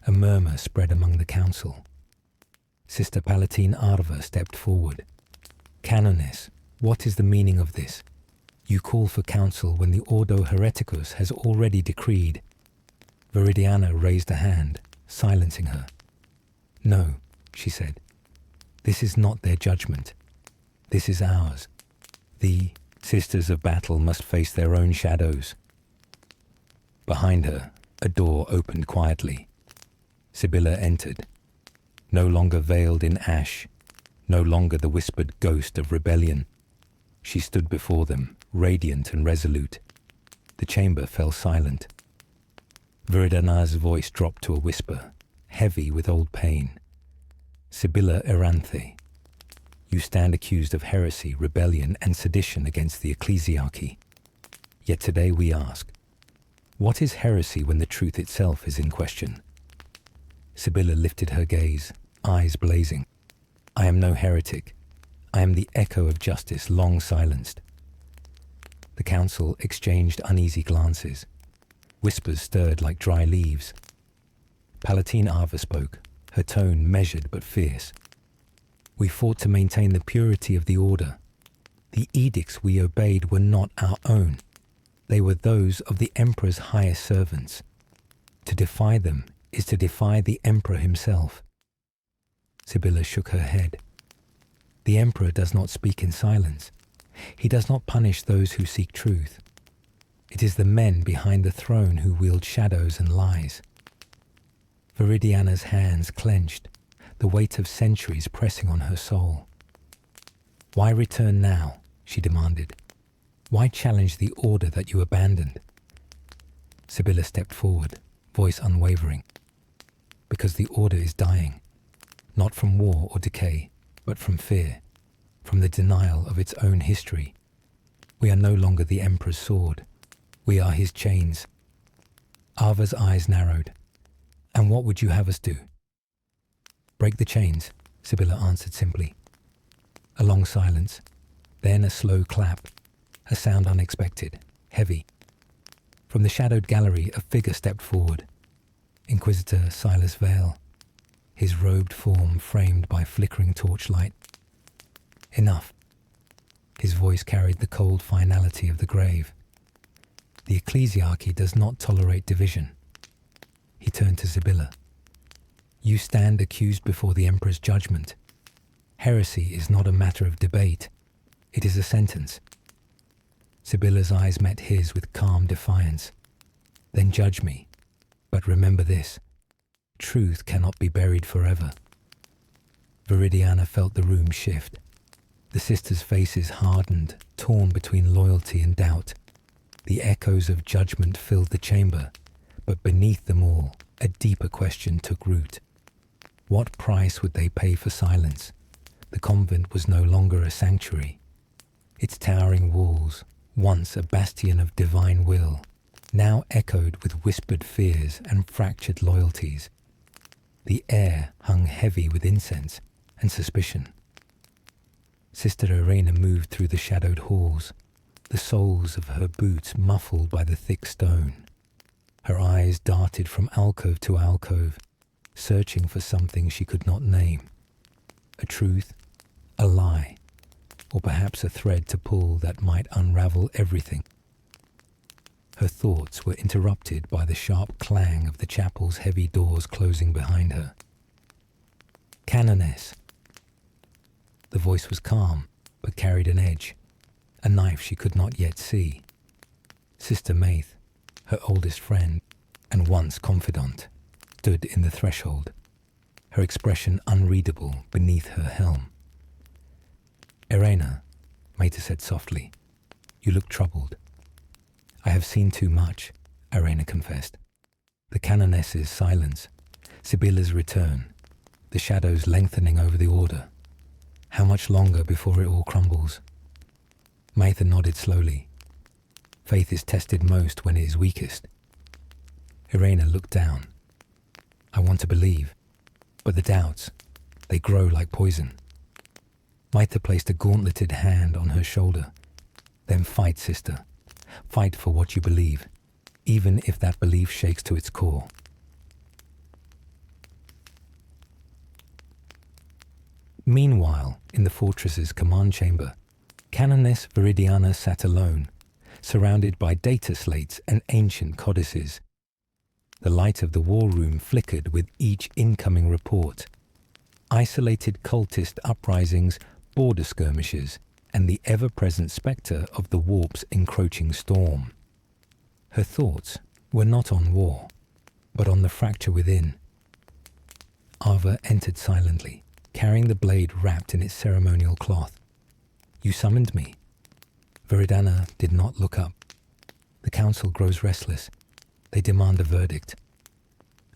A murmur spread among the council. Sister Palatine Arva stepped forward. "Canoness, what is the meaning of this? You call for counsel when the Ordo Hereticus has already decreed." Viridiana raised a hand, silencing her. "No," she said. "This is not their judgment. This is ours. The Sisters of Battle must face their own shadows." Behind her, a door opened quietly. Sibylla entered, no longer veiled in ash, no longer the whispered ghost of rebellion. She stood before them, radiant and resolute. The chamber fell silent. Viridiana's voice dropped to a whisper, heavy with old pain. "Sibylla Eranthe, you stand accused of heresy, rebellion, and sedition against the ecclesiarchy. Yet today we ask, what is heresy when the truth itself is in question?" Sibylla lifted her gaze, eyes blazing. "I am no heretic. I am the echo of justice long silenced." The council exchanged uneasy glances. Whispers stirred like dry leaves. Palatine Arva spoke, her tone measured but fierce. "We fought to maintain the purity of the order. The edicts we obeyed were not our own. They were those of the Emperor's highest servants. To defy them is to defy the Emperor himself." Sibylla shook her head. "The Emperor does not speak in silence. He does not punish those who seek truth. It is the men behind the throne who wield shadows and lies." Viridiana's hands clenched, the weight of centuries pressing on her soul. Why return now? She demanded. Why challenge the order that you abandoned? Sibylla stepped forward, voice unwavering. Because the order is dying, not from war or decay, but from fear, from the denial of its own history. We are no longer the Emperor's sword. We are his chains. Ava's eyes narrowed. And what would you have us do? Break the chains, Sibylla answered simply. A long silence, then a slow clap, a sound unexpected, heavy. From the shadowed gallery, a figure stepped forward. Inquisitor Silas Vale, his robed form framed by flickering torchlight. Enough. His voice carried the cold finality of the grave. The ecclesiarchy does not tolerate division. He turned to Sibylla. You stand accused before the Emperor's judgment. Heresy is not a matter of debate. It is a sentence. Sibylla's eyes met his with calm defiance. Then judge me. But remember this. Truth cannot be buried forever. Viridiana felt the room shift. The sisters' faces hardened, torn between loyalty and doubt. The echoes of judgment filled the chamber, but beneath them all, a deeper question took root. What price would they pay for silence? The convent was no longer a sanctuary. Its towering walls, once a bastion of divine will, now echoed with whispered fears and fractured loyalties. The air hung heavy with incense and suspicion. Sister Irena moved through the shadowed halls, the soles of her boots muffled by the thick stone. Her eyes darted from alcove to alcove, searching for something she could not name. A truth, a lie, or perhaps a thread to pull that might unravel everything. Her thoughts were interrupted by the sharp clang of the chapel's heavy doors closing behind her. Canoness. The voice was calm, but carried an edge, a knife she could not yet see. Sister Maith, her oldest friend, and once confidant, stood in the threshold, her expression unreadable beneath her helm. Irena, Maita said softly, you look troubled. I have seen too much, Irena confessed. The canoness's silence, Sibylla's return, the shadows lengthening over the order. How much longer before it all crumbles? Maitha nodded slowly. Faith is tested most when it is weakest. Irena looked down. I want to believe, but the doubts, they grow like poison. Maitha placed a gauntleted hand on her shoulder. Then fight, sister. Fight for what you believe, even if that belief shakes to its core. Meanwhile, in the fortress's command chamber, Canoness Viridiana sat alone, surrounded by data slates and ancient codices. The light of the war room flickered with each incoming report. Isolated cultist uprisings, border skirmishes, and the ever-present spectre of the warp's encroaching storm. Her thoughts were not on war, but on the fracture within. Ava entered silently, carrying the blade wrapped in its ceremonial cloth. You summoned me. Viridana did not look up. The council grows restless. They demand a verdict.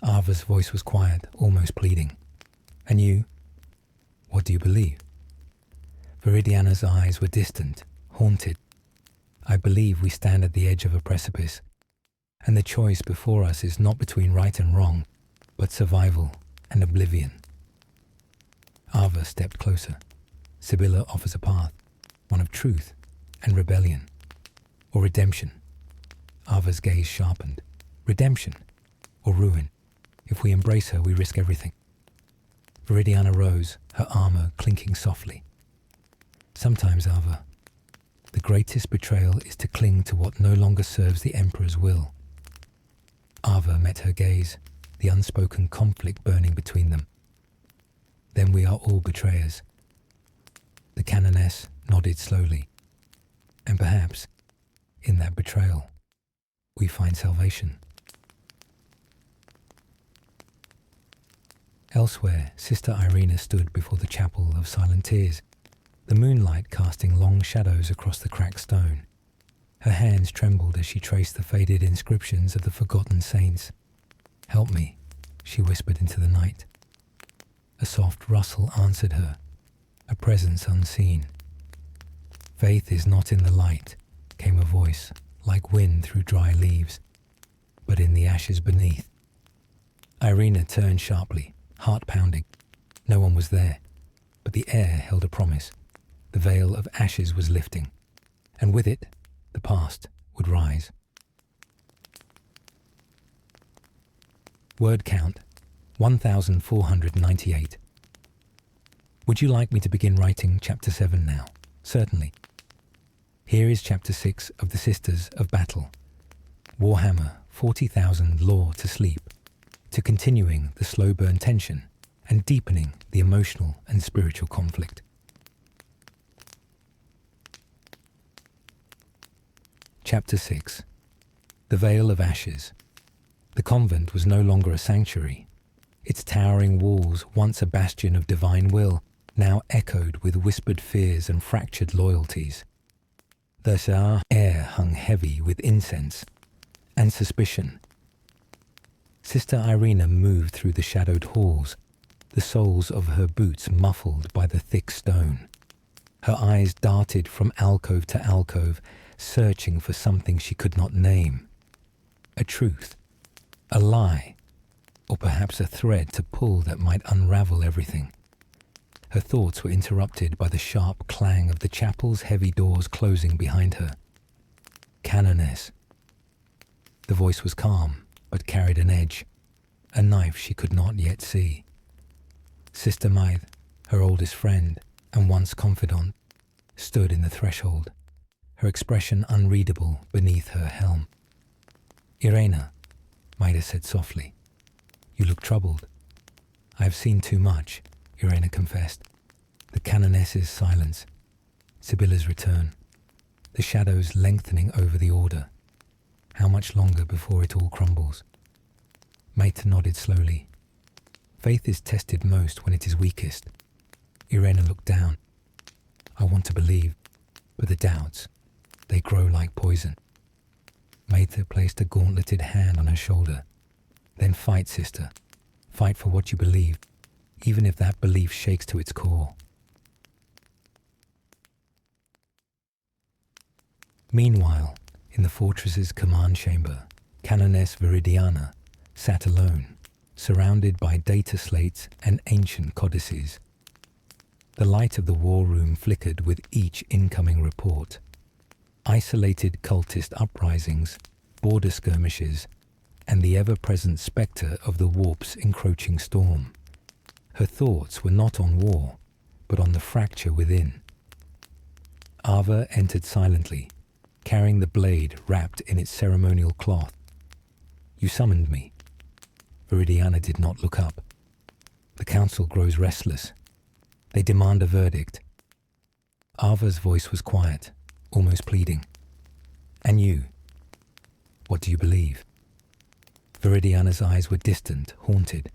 Ava's voice was quiet, almost pleading. And you? What do you believe? Viridiana's eyes were distant, haunted. I believe we stand at the edge of a precipice, and the choice before us is not between right and wrong, but survival and oblivion. Ava stepped closer. Sibylla offers a path, one of truth and rebellion, or redemption. Ava's gaze sharpened. Redemption, or ruin. If we embrace her, we risk everything. Viridiana rose, her armor clinking softly. Sometimes, Ava, the greatest betrayal is to cling to what no longer serves the Emperor's will. Ava met her gaze, the unspoken conflict burning between them. Then we are all betrayers. The canoness nodded slowly. And perhaps, in that betrayal, we find salvation. Elsewhere, Sister Irena stood before the chapel of silent tears. the moonlight casting long shadows across the cracked stone. Her hands trembled as she traced the faded inscriptions of the forgotten saints. "Help me," she whispered into the night. A soft rustle answered her, a presence unseen. "Faith is not in the light," came a voice, like wind through dry leaves, "but in the ashes beneath." Irina turned sharply, heart pounding. No one was there, but the air held a promise. The veil of ashes was lifting, and with it, the past would rise. Word count, 1,498. Would you like me to begin writing Chapter 7 now? Certainly. Here is Chapter 6 of the Sisters of Battle. Warhammer 40,000 lore to sleep, to continuing the slow burn tension and deepening the emotional and spiritual conflict. Chapter 6. The Veil of Ashes. The convent was no longer a sanctuary. Its towering walls, once a bastion of divine will, now echoed with whispered fears and fractured loyalties. The air hung heavy with incense and suspicion. Sister Irina moved through the shadowed halls, the soles of her boots muffled by the thick stone. Her eyes darted from alcove to alcove, searching for something she could not name. A truth, a lie, or perhaps a thread to pull that might unravel everything. Her thoughts were interrupted by the sharp clang of the chapel's heavy doors closing behind her. "Canoness." The voice was calm, but carried an edge, a knife she could not yet see. Sister Maid, her oldest friend and once confidant, stood in the threshold, her expression unreadable beneath her helm. "Irena," Maida said softly, "you look troubled." "I have seen too much," Irena confessed. The canoness's silence, Sibylla's return, the shadows lengthening over the order. How much longer before it all crumbles? Maita nodded slowly. Faith is tested most when it is weakest. Irena looked down. "I want to believe, but the doubts, they grow like poison." Maita placed a gauntleted hand on her shoulder. "Then fight, sister. Fight for what you believe, even if that belief shakes to its core." Meanwhile, in the fortress's command chamber, Canoness Viridiana sat alone, surrounded by data slates and ancient codices. The light of the war room flickered with each incoming report. Isolated cultist uprisings, border skirmishes, and the ever-present spectre of the warp's encroaching storm. Her thoughts were not on war, but on the fracture within. Ava entered silently, carrying the blade wrapped in its ceremonial cloth. "You summoned me." Viridiana did not look up. "The council grows restless. They demand a verdict." Ava's voice was quiet, almost pleading. "And you? What do you believe?" Viridiana's eyes were distant, haunted.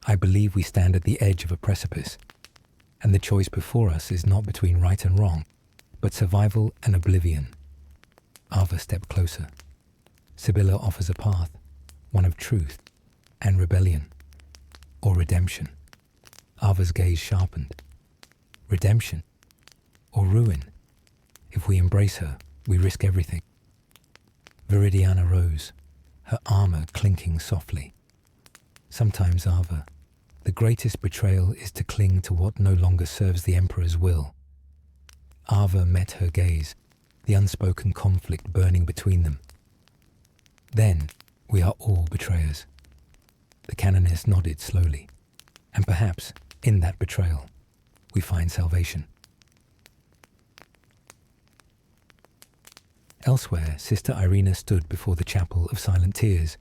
"I believe we stand at the edge of a precipice, and the choice before us is not between right and wrong, but survival and oblivion." Ava stepped closer. "Sibylla offers a path, one of truth and rebellion, or redemption." Ava's gaze sharpened. "Redemption or ruin? If we embrace her, we risk everything." Viridiana rose, her armor clinking softly. "Sometimes, Ava, the greatest betrayal is to cling to what no longer serves the Emperor's will." Ava met her gaze, the unspoken conflict burning between them. "Then we are all betrayers." The canoness nodded slowly. "And perhaps, in that betrayal, we find salvation." Elsewhere, Sister Irina stood before the chapel of silent tears,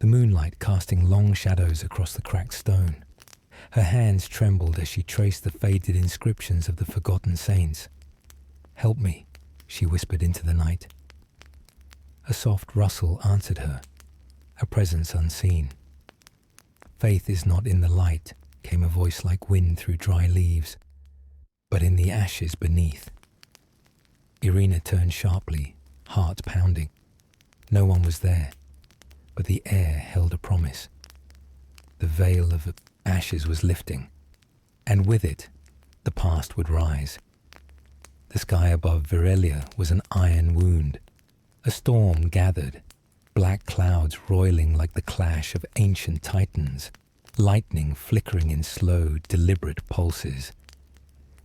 the moonlight casting long shadows across the cracked stone. Her hands trembled as she traced the faded inscriptions of the forgotten saints. "Help me," she whispered into the night. A soft rustle answered her, a presence unseen. "Faith is not in the light," came a voice like wind through dry leaves, but in the ashes beneath. Irina turned sharply, heart pounding. No one was there, but the air held a promise. The veil of ashes was lifting, and with it, the past would rise. The sky above Virelia was an iron wound. A storm gathered, black clouds roiling like the clash of ancient titans, lightning flickering in slow, deliberate pulses.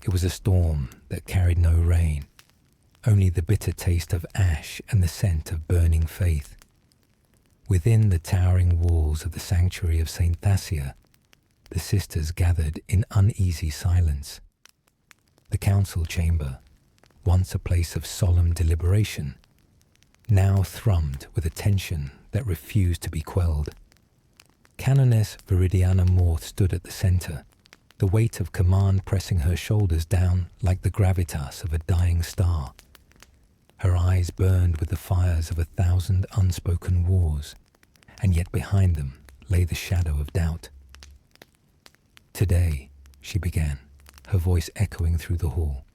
It was a storm that carried no rain, only the bitter taste of ash and the scent of burning faith. Within the towering walls of the sanctuary of St. Thassia, the sisters gathered in uneasy silence. The council chamber, once a place of solemn deliberation, now thrummed with a tension that refused to be quelled. Canoness Viridiana Morth stood at the centre, the weight of command pressing her shoulders down like the gravitas of a dying star. Her eyes burned with the fires of 1,000 unspoken wars, and yet behind them lay the shadow of doubt. "Today," she began, her voice echoing through the hall,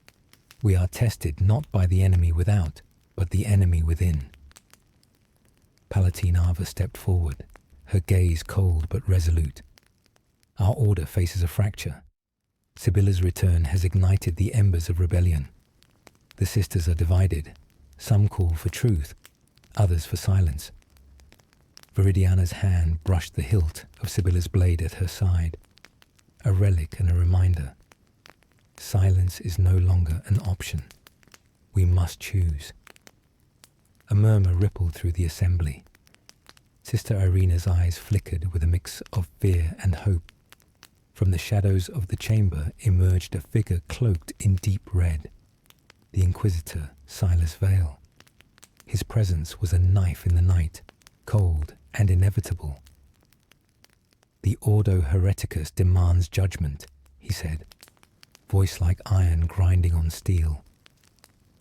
"we are tested not by the enemy without, but the enemy within." Palatine Ava stepped forward, her gaze cold but resolute. "Our order faces a fracture. Sibylla's return has ignited the embers of rebellion. The sisters are divided. Some call for truth, others for silence." Viridiana's hand brushed the hilt of Sibylla's blade at her side, a relic and a reminder. Silence is no longer an option. We must choose. A murmur rippled through the assembly. Sister Irina's eyes flickered with a mix of fear and hope. From the shadows of the chamber emerged a figure cloaked in deep red, the Inquisitor Silas Vale. His presence was a knife in the night, cold and inevitable. "The Ordo Hereticus demands judgment," he said, voice like iron grinding on steel.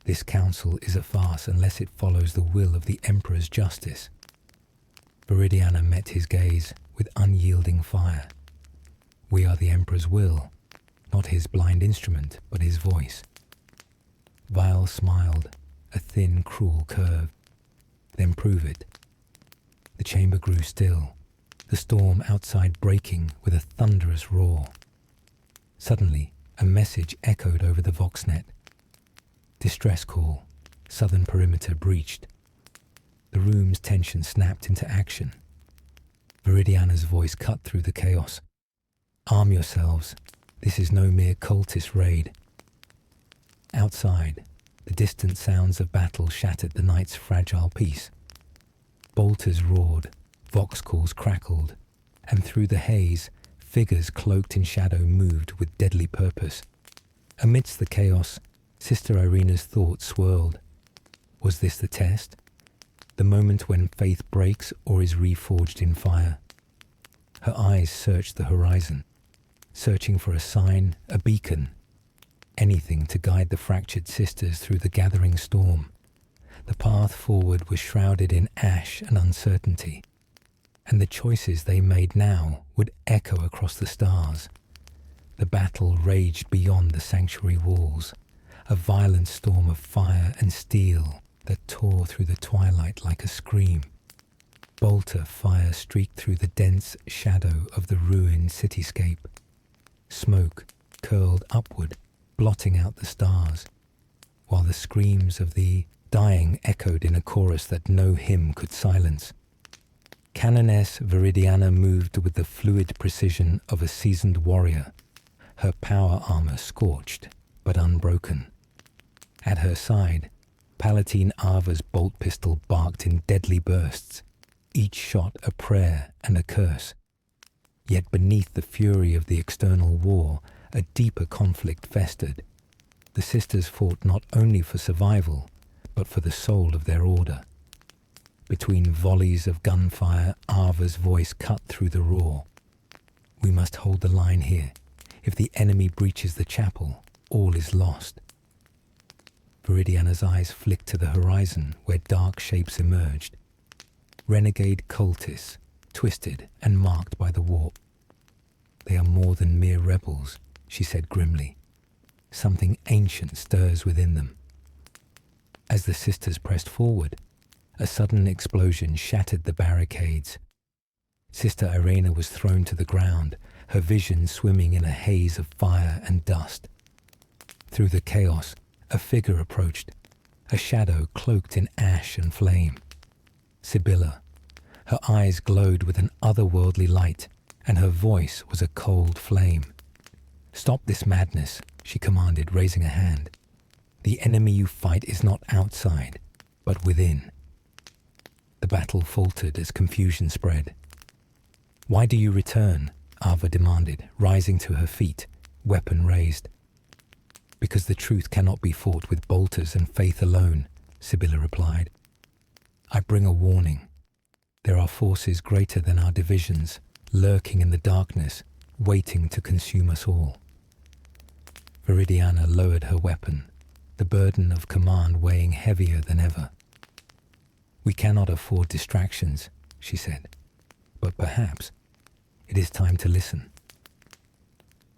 "This council is a farce unless it follows the will of the Emperor's justice." Viridiana met his gaze with unyielding fire. "We are the Emperor's will, not his blind instrument, but his voice." Vile smiled, a thin, cruel curve. "Then prove it." The chamber grew still, the storm outside breaking with a thunderous roar. Suddenly, a message echoed over the voxnet. "Distress call. Southern perimeter breached." The room's tension snapped into action. Viridiana's voice cut through the chaos. "Arm yourselves. This is no mere cultist raid." Outside, the distant sounds of battle shattered the night's fragile peace. Bolters roared, vox calls crackled, and through the haze, figures cloaked in shadow moved with deadly purpose. Amidst the chaos, Sister Irina's thoughts swirled. Was this the test? The moment when faith breaks or is reforged in fire? Her eyes searched the horizon, searching for a sign, a beacon, anything to guide the fractured sisters through the gathering storm. The path forward was shrouded in ash and uncertainty, and the choices they made now would echo across the stars. The battle raged beyond the sanctuary walls, a violent storm of fire and steel that tore through the twilight like a scream. Bolter fire streaked through the dense shadow of the ruined cityscape. Smoke curled upward, blotting out the stars, while the screams of the dying echoed in a chorus that no hymn could silence. Canoness Viridiana moved with the fluid precision of a seasoned warrior, her power armor scorched but unbroken. At her side, Palatine Ava's bolt pistol barked in deadly bursts, each shot a prayer and a curse. Yet beneath the fury of the external war, a deeper conflict festered. The sisters fought not only for survival, but for the soul of their order. Between volleys of gunfire, Ava's voice cut through the roar. "We must hold the line here. If the enemy breaches the chapel, all is lost." Viridiana's eyes flicked to the horizon where dark shapes emerged. Renegade cultists, twisted and marked by the warp. "They are more than mere rebels," she said grimly. something ancient stirs within them. As the sisters pressed forward, a sudden explosion shattered the barricades. Sister Irena was thrown to the ground, her vision swimming in a haze of fire and dust. Through the chaos, a figure approached, a shadow cloaked in ash and flame. Sibylla. Her eyes glowed with an otherworldly light, and her voice was a cold flame. "Stop this madness," she commanded, raising a hand. "The enemy you fight is not outside, but within." The battle faltered as confusion spread. "Why do you return?" Ava demanded, rising to her feet, weapon raised. "Because the truth cannot be fought with bolters and faith alone," Sibylla replied. "I bring a warning. There are forces greater than our divisions, lurking in the darkness, waiting to consume us all." Viridiana lowered her weapon, the burden of command weighing heavier than ever. "We cannot afford distractions," she said, "but perhaps it is time to listen."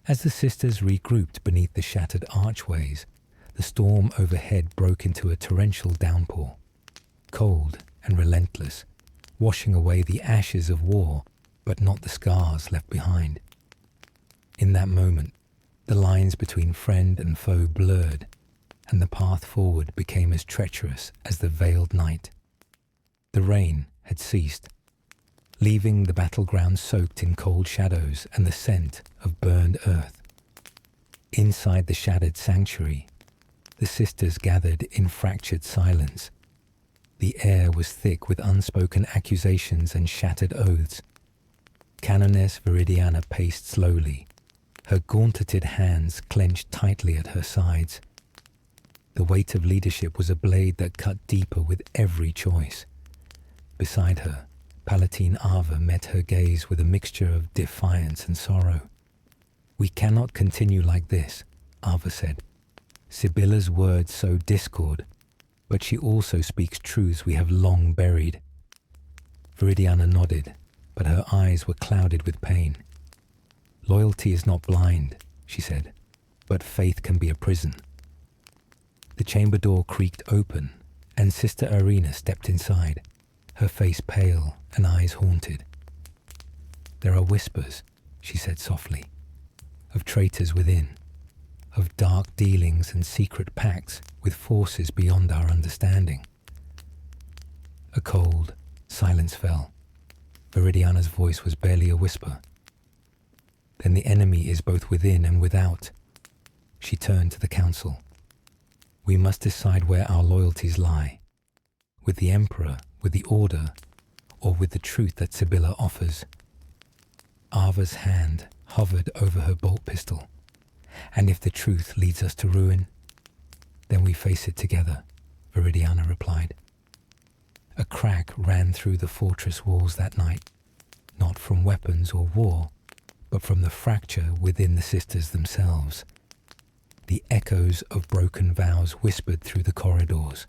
As the sisters regrouped beneath the shattered archways, the storm overhead broke into a torrential downpour, cold and relentless, washing away the ashes of war, but not the scars left behind. In that moment, the lines between friend and foe blurred, and the path forward became as treacherous as the veiled night. The rain had ceased, leaving the battleground soaked in cold shadows and the scent of burned earth. Inside the shattered sanctuary, the sisters gathered in fractured silence. The air was thick with unspoken accusations and shattered oaths. Canoness Viridiana paced slowly, her gauntleted hands clenched tightly at her sides. The weight of leadership was a blade that cut deeper with every choice. Beside her, Palatine Ava met her gaze with a mixture of defiance and sorrow. "We cannot continue like this," Ava said. "Sibylla's words sow discord, but she also speaks truths we have long buried." Viridiana nodded, but her eyes were clouded with pain. "Loyalty is not blind," she said, "but faith can be a prison." The chamber door creaked open, and Sister Irena stepped inside, her face pale and eyes haunted. "There are whispers," she said softly, "of traitors within, of dark dealings and secret pacts with forces beyond our understanding." A cold silence fell. Viridiana's voice was barely a whisper. "Then the enemy is both within and without." She turned to the council. "We must decide where our loyalties lie. With the Emperor, with the Order, or with the truth that Sibylla offers." Ava's hand hovered over her bolt pistol. "And if the truth leads us to ruin, then we face it together," Viridiana replied. A crack ran through the fortress walls that night, not from weapons or war, but from the fracture within the sisters themselves. The echoes of broken vows whispered through the corridors,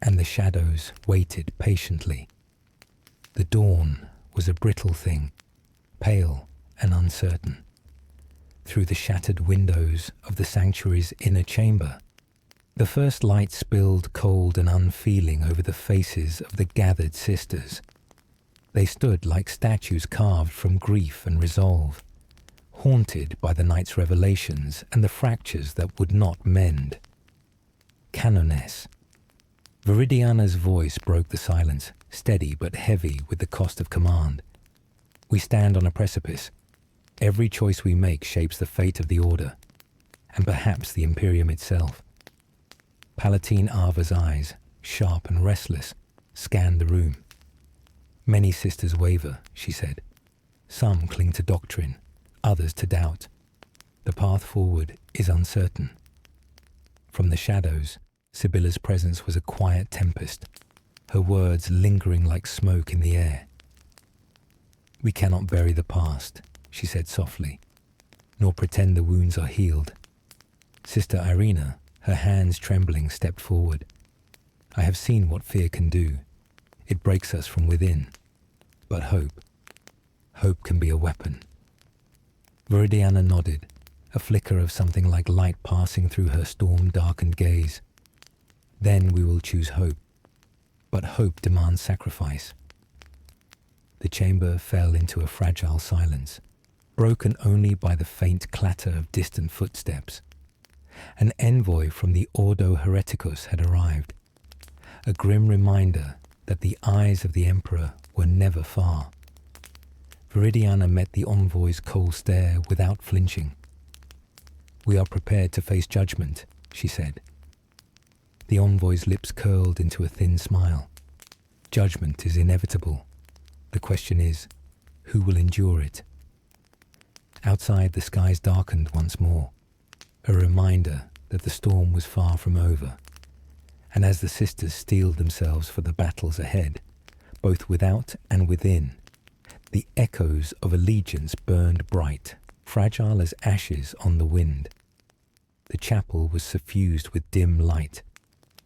and the shadows waited patiently. The dawn was a brittle thing, pale and uncertain. Through the shattered windows of the sanctuary's inner chamber, the first light spilled cold and unfeeling over the faces of the gathered sisters. They stood like statues carved from grief and resolve, haunted by the night's revelations and the fractures that would not mend. "Canoness." Viridiana's voice broke the silence, steady but heavy with the cost of command. "We stand on a precipice. Every choice we make shapes the fate of the Order, and perhaps the Imperium itself." Palatine Ava's eyes, sharp and restless, scanned the room. "Many sisters waver," she said. "Some cling to doctrine, others to doubt. The path forward is uncertain." From the shadows, Sibylla's presence was a quiet tempest, her words lingering like smoke in the air. "We cannot bury the past," she said softly, "nor pretend the wounds are healed." Sister Irena, her hands trembling, stepped forward. "I have seen what fear can do. It breaks us from within. But hope can be a weapon." Viridiana nodded, a flicker of something like light passing through her storm-darkened gaze. Then we will choose hope. But hope demands sacrifice. The chamber fell into a fragile silence, broken only by the faint clatter of distant footsteps. An envoy from the Ordo Hereticus had arrived, a grim reminder that the eyes of the Emperor were never far. Viridiana met the envoy's cold stare without flinching. "We are prepared to face judgment," she said. The envoy's lips curled into a thin smile. "Judgment is inevitable. The question is, who will endure it?" Outside, the skies darkened once more, a reminder that the storm was far from over. And as the sisters steeled themselves for the battles ahead, both without and within, the echoes of allegiance burned bright, fragile as ashes on the wind. The chapel was suffused with dim light,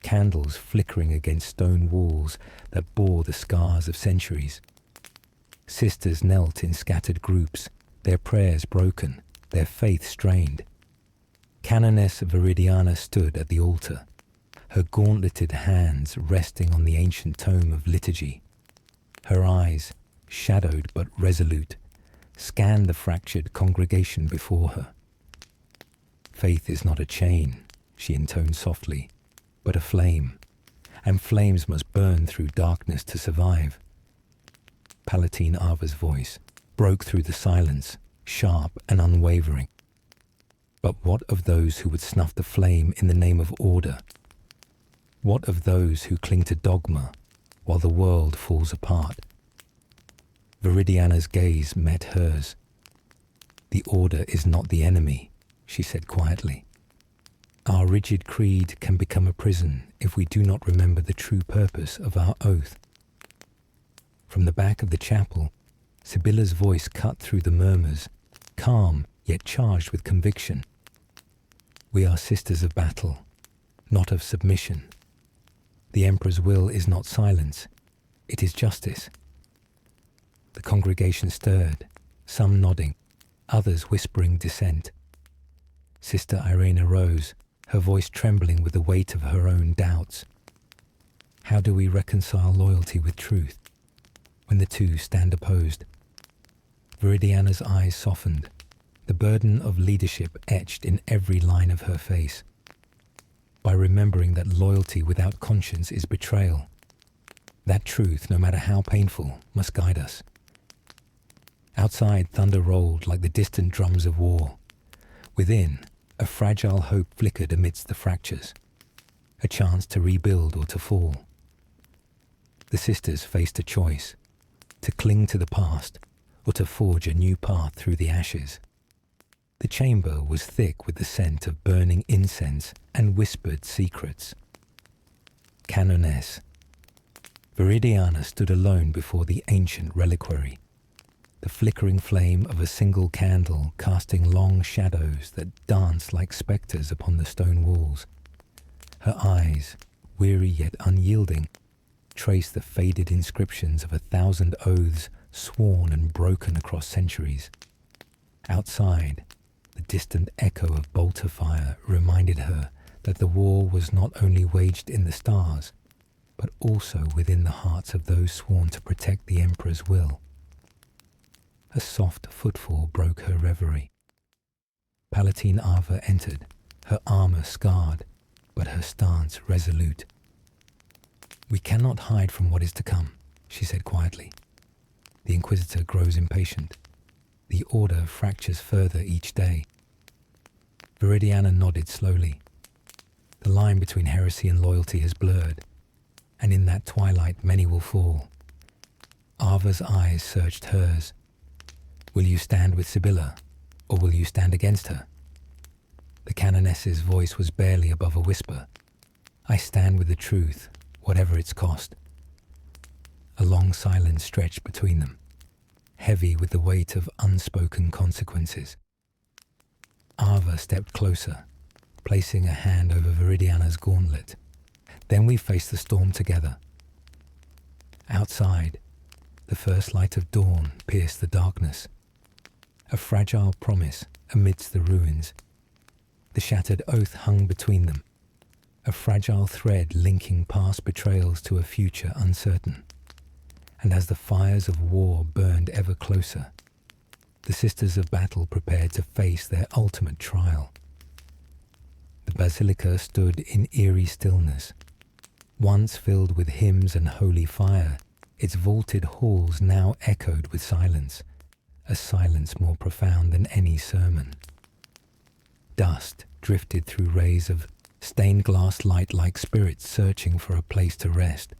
candles flickering against stone walls that bore the scars of centuries. Sisters knelt in scattered groups, their prayers broken, their faith strained. Canoness Viridiana stood at the altar, her gauntleted hands resting on the ancient tome of liturgy. Her eyes, shadowed but resolute, scanned the fractured congregation before her. "Faith is not a chain," she intoned softly, "but a flame, and flames must burn through darkness to survive." Palatine Ava's voice broke through the silence, sharp and unwavering. "But what of those who would snuff the flame in the name of order? What of those who cling to dogma while the world falls apart?" Viridiana's gaze met hers. "The order is not the enemy," she said quietly. "Our rigid creed can become a prison if we do not remember the true purpose of our oath." From the back of the chapel, Sibylla's voice cut through the murmurs, calm yet charged with conviction. "We are sisters of battle, not of submission. The Emperor's will is not silence, it is justice." The congregation stirred, some nodding, others whispering dissent. Sister Irena rose, her voice trembling with the weight of her own doubts. "How do we reconcile loyalty with truth when the two stand opposed?" Viridiana's eyes softened, the burden of leadership etched in every line of her face. "By remembering that loyalty without conscience is betrayal. That truth, no matter how painful, must guide us." Outside, thunder rolled like the distant drums of war. Within, a fragile hope flickered amidst the fractures, a chance to rebuild or to fall. The sisters faced a choice, to cling to the past or to forge a new path through the ashes. The chamber was thick with the scent of burning incense and whispered secrets. Canoness. Viridiana stood alone before the ancient reliquary, the flickering flame of a single candle casting long shadows that danced like spectres upon the stone walls. Her eyes, weary yet unyielding, traced the faded inscriptions of 1,000 oaths sworn and broken across centuries. Outside, the distant echo of bolter fire reminded her that the war was not only waged in the stars, but also within the hearts of those sworn to protect the Emperor's will. A soft footfall broke her reverie. Palatine Ava entered, her armor scarred, but her stance resolute. "We cannot hide from what is to come," she said quietly. "The Inquisitor grows impatient. The Order fractures further each day." Viridiana nodded slowly. The line between heresy and loyalty has blurred, and in that twilight many will fall. Ava's eyes searched hers. "Will you stand with Sibylla, or will you stand against her?" The canoness's voice was barely above a whisper. "I stand with the truth, whatever its cost." A long silence stretched between them, heavy with the weight of unspoken consequences. Ava stepped closer, placing a hand over Viridiana's gauntlet. Then we faced the storm together. Outside, the first light of dawn pierced the darkness, a fragile promise amidst the ruins. The shattered oath hung between them, a fragile thread linking past betrayals to a future uncertain. And as the fires of war burned ever closer, the Sisters of Battle prepared to face their ultimate trial. The basilica stood in eerie stillness. Once filled with hymns and holy fire, its vaulted halls now echoed with silence, a silence more profound than any sermon. Dust drifted through rays of stained glass light like spirits searching for a place to rest.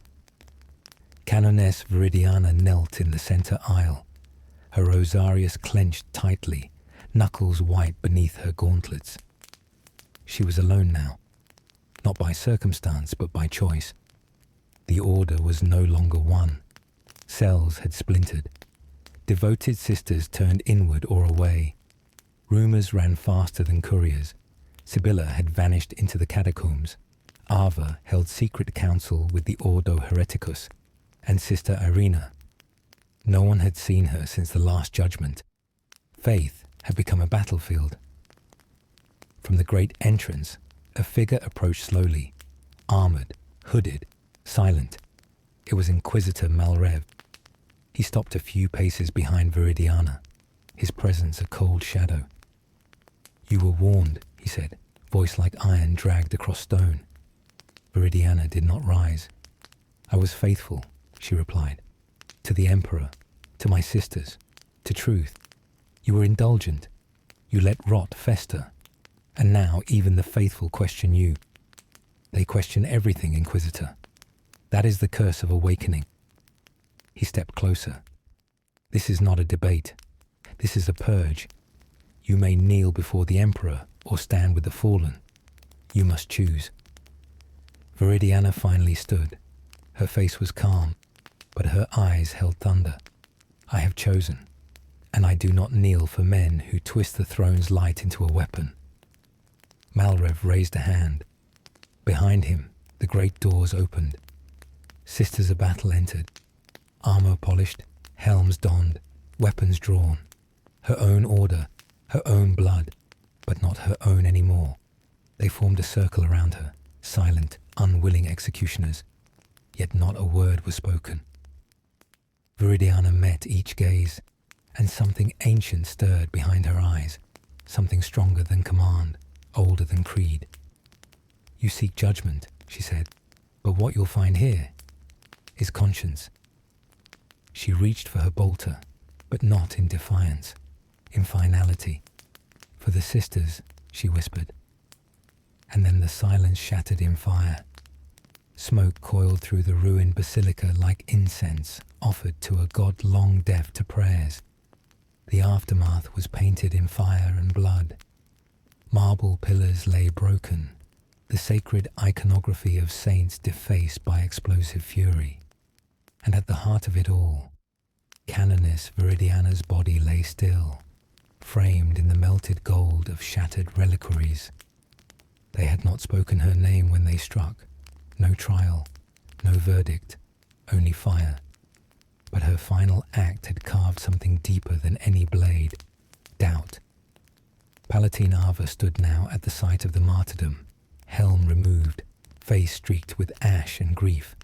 Canoness Viridiana knelt in the center aisle, her rosarius clenched tightly, knuckles white beneath her gauntlets. She was alone now, not by circumstance but by choice. The order was no longer one. Cells had splintered. Devoted sisters turned inward or away. Rumours ran faster than couriers. Sibylla had vanished into the catacombs. Ava held secret counsel with the Ordo Hereticus, and Sister Irina. No one had seen her since the Last Judgment. Faith had become a battlefield. From the great entrance, a figure approached slowly, armoured, hooded, silent. It was Inquisitor Malrev. He stopped a few paces behind Viridiana, his presence a cold shadow. "You were warned," he said, voice like iron dragged across stone. Viridiana did not rise. "I was faithful," she replied, "to the Emperor, to my sisters, to truth. You were indulgent. You let rot fester. And now even the faithful question you. They question everything, Inquisitor. That is the curse of awakening." He stepped closer. "This is not a debate. This is a purge. You may kneel before the Emperor or stand with the fallen. You must choose." Viridiana finally stood. Her face was calm, but her eyes held thunder. "I have chosen, and I do not kneel for men who twist the throne's light into a weapon." Malrev raised a hand. Behind him, the great doors opened. Sisters of Battle entered, armour polished, helms donned, weapons drawn. Her own order, her own blood, but not her own anymore. They formed a circle around her, silent, unwilling executioners. Yet not a word was spoken. Viridiana met each gaze, and something ancient stirred behind her eyes, something stronger than command, older than creed. "You seek judgment," she said, "but what you'll find here is conscience." She reached for her bolter, but not in defiance, in finality. "For the sisters," she whispered. And then the silence shattered in fire. Smoke coiled through the ruined basilica like incense offered to a god long deaf to prayers. The aftermath was painted in fire and blood. Marble pillars lay broken, the sacred iconography of saints defaced by explosive fury. And at the heart of it all, Canoness Viridiana's body lay still, framed in the melted gold of shattered reliquaries. They had not spoken her name when they struck. No trial, no verdict, only fire. But her final act had carved something deeper than any blade: doubt. Palatine Ava stood now at the site of the martyrdom, helm removed, face streaked with ash and grief.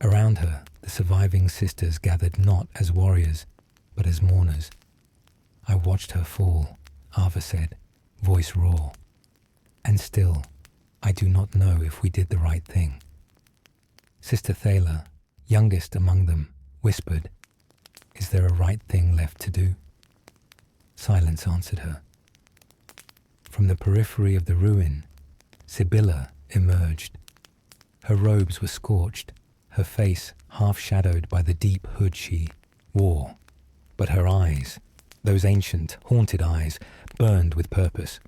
Around her, the surviving sisters gathered not as warriors, but as mourners. "I watched her fall," Ava said, voice raw. "And still, I do not know if we did the right thing." Sister Thala, youngest among them, whispered, "Is there a right thing left to do?" Silence answered her. From the periphery of the ruin, Sibylla emerged. Her robes were scorched, her face half-shadowed by the deep hood she wore. But her eyes, those ancient, haunted eyes, burned with purpose.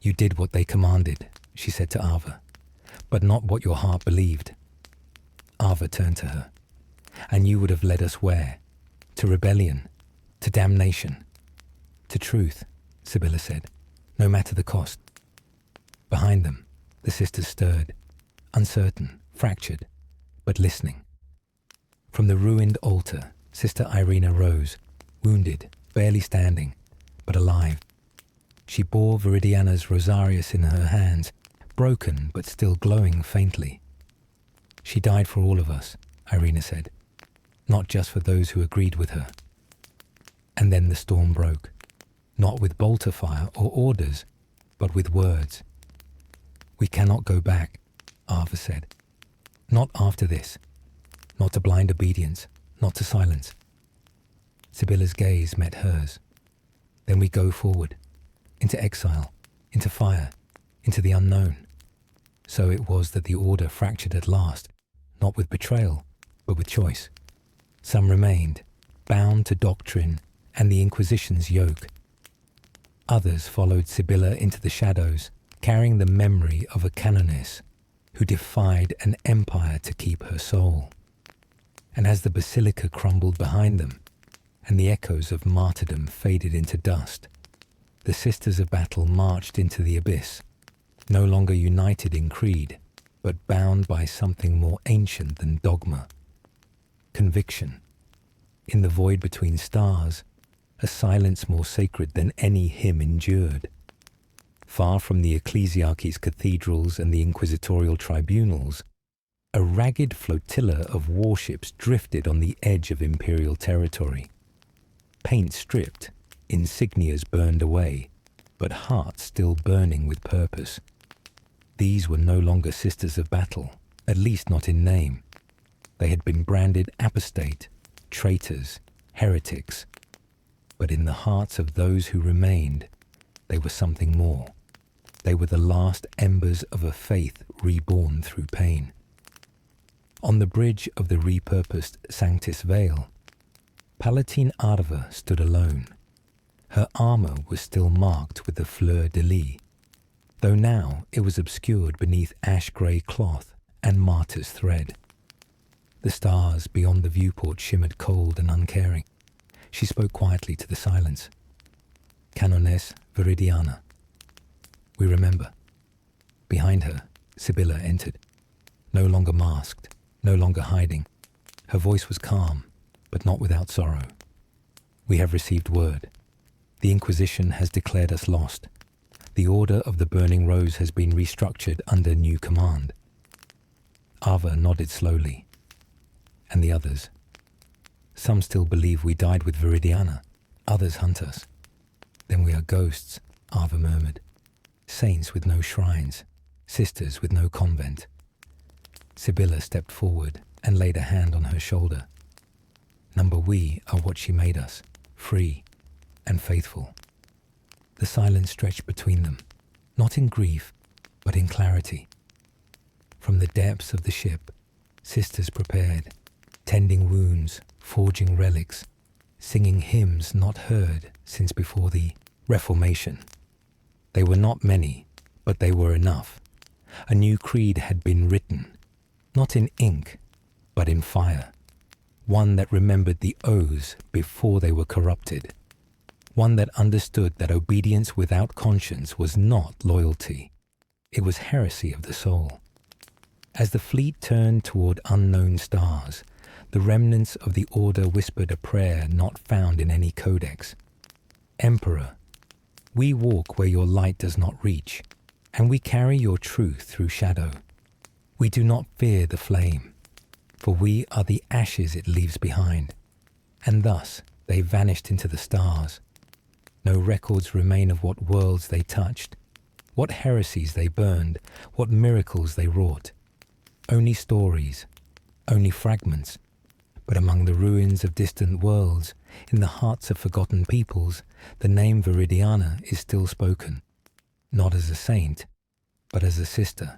"You did what they commanded," she said to Ava, "but not what your heart believed." Ava turned to her. "And you would have led us where? To rebellion? To damnation?" "To truth," Sibylla said, "no matter the cost." Behind them, the sisters stirred, uncertain, fractured, but listening. From the ruined altar, Sister Irina rose, wounded, barely standing, but alive. She bore Viridiana's rosarius in her hands, broken but still glowing faintly. She died for all of us, Irina said, not just for those who agreed with her. And then the storm broke, not with bolter fire or orders, but with words. We cannot go back, Ava said. Not after this. Not to blind obedience, not to silence. Sibylla's gaze met hers. Then we go forward, into exile, into fire, into the unknown. So it was that the order fractured at last, not with betrayal, but with choice. Some remained, bound to doctrine and the Inquisition's yoke. Others followed Sibylla into the shadows, carrying the memory of a canoness who defied an empire to keep her soul. And as the basilica crumbled behind them, and the echoes of martyrdom faded into dust, the Sisters of Battle marched into the abyss, no longer united in creed, but bound by something more ancient than dogma. Conviction. In the void between stars, a silence more sacred than any hymn endured. Far from the ecclesiarchy's cathedrals and the inquisitorial tribunals, a ragged flotilla of warships drifted on the edge of imperial territory. Paint stripped, insignias burned away, but hearts still burning with purpose. These were no longer Sisters of Battle, at least not in name. They had been branded apostate, traitors, heretics. But in the hearts of those who remained, they were something more. They were the last embers of a faith reborn through pain. On the bridge of the repurposed Sanctus Vale, Palatine Arva stood alone. Her armour was still marked with the fleur-de-lis, though now it was obscured beneath ash-grey cloth and martyr's thread. The stars beyond the viewport shimmered cold and uncaring. She spoke quietly to the silence. Canoness Viridiana. We remember. Behind her, Sibylla entered, no longer masked, no longer hiding. Her voice was calm, but not without sorrow. We have received word. The Inquisition has declared us lost. The Order of the Burning Rose has been restructured under new command. Ava nodded slowly. And the others. Some still believe we died with Viridiana. Others hunt us. Then we are ghosts, Ava murmured. Saints with no shrines. Sisters with no convent. Sibylla stepped forward and laid a hand on her shoulder. Number we are what she made us, free and faithful. The silence stretched between them, not in grief, but in clarity. From the depths of the ship, sisters prepared, tending wounds, forging relics, singing hymns not heard since before the Reformation. They were not many, but they were enough. A new creed had been written, not in ink, but in fire. One that remembered the oaths before they were corrupted. One that understood that obedience without conscience was not loyalty. It was heresy of the soul. As the fleet turned toward unknown stars, the remnants of the order whispered a prayer not found in any codex. Emperor, we walk where your light does not reach, and we carry your truth through shadow. We do not fear the flame, for we are the ashes it leaves behind. And thus they vanished into the stars. No records remain of what worlds they touched, what heresies they burned, what miracles they wrought. Only stories, only fragments. But among the ruins of distant worlds, in the hearts of forgotten peoples, the name Viridiana is still spoken, not as a saint, but as a sister,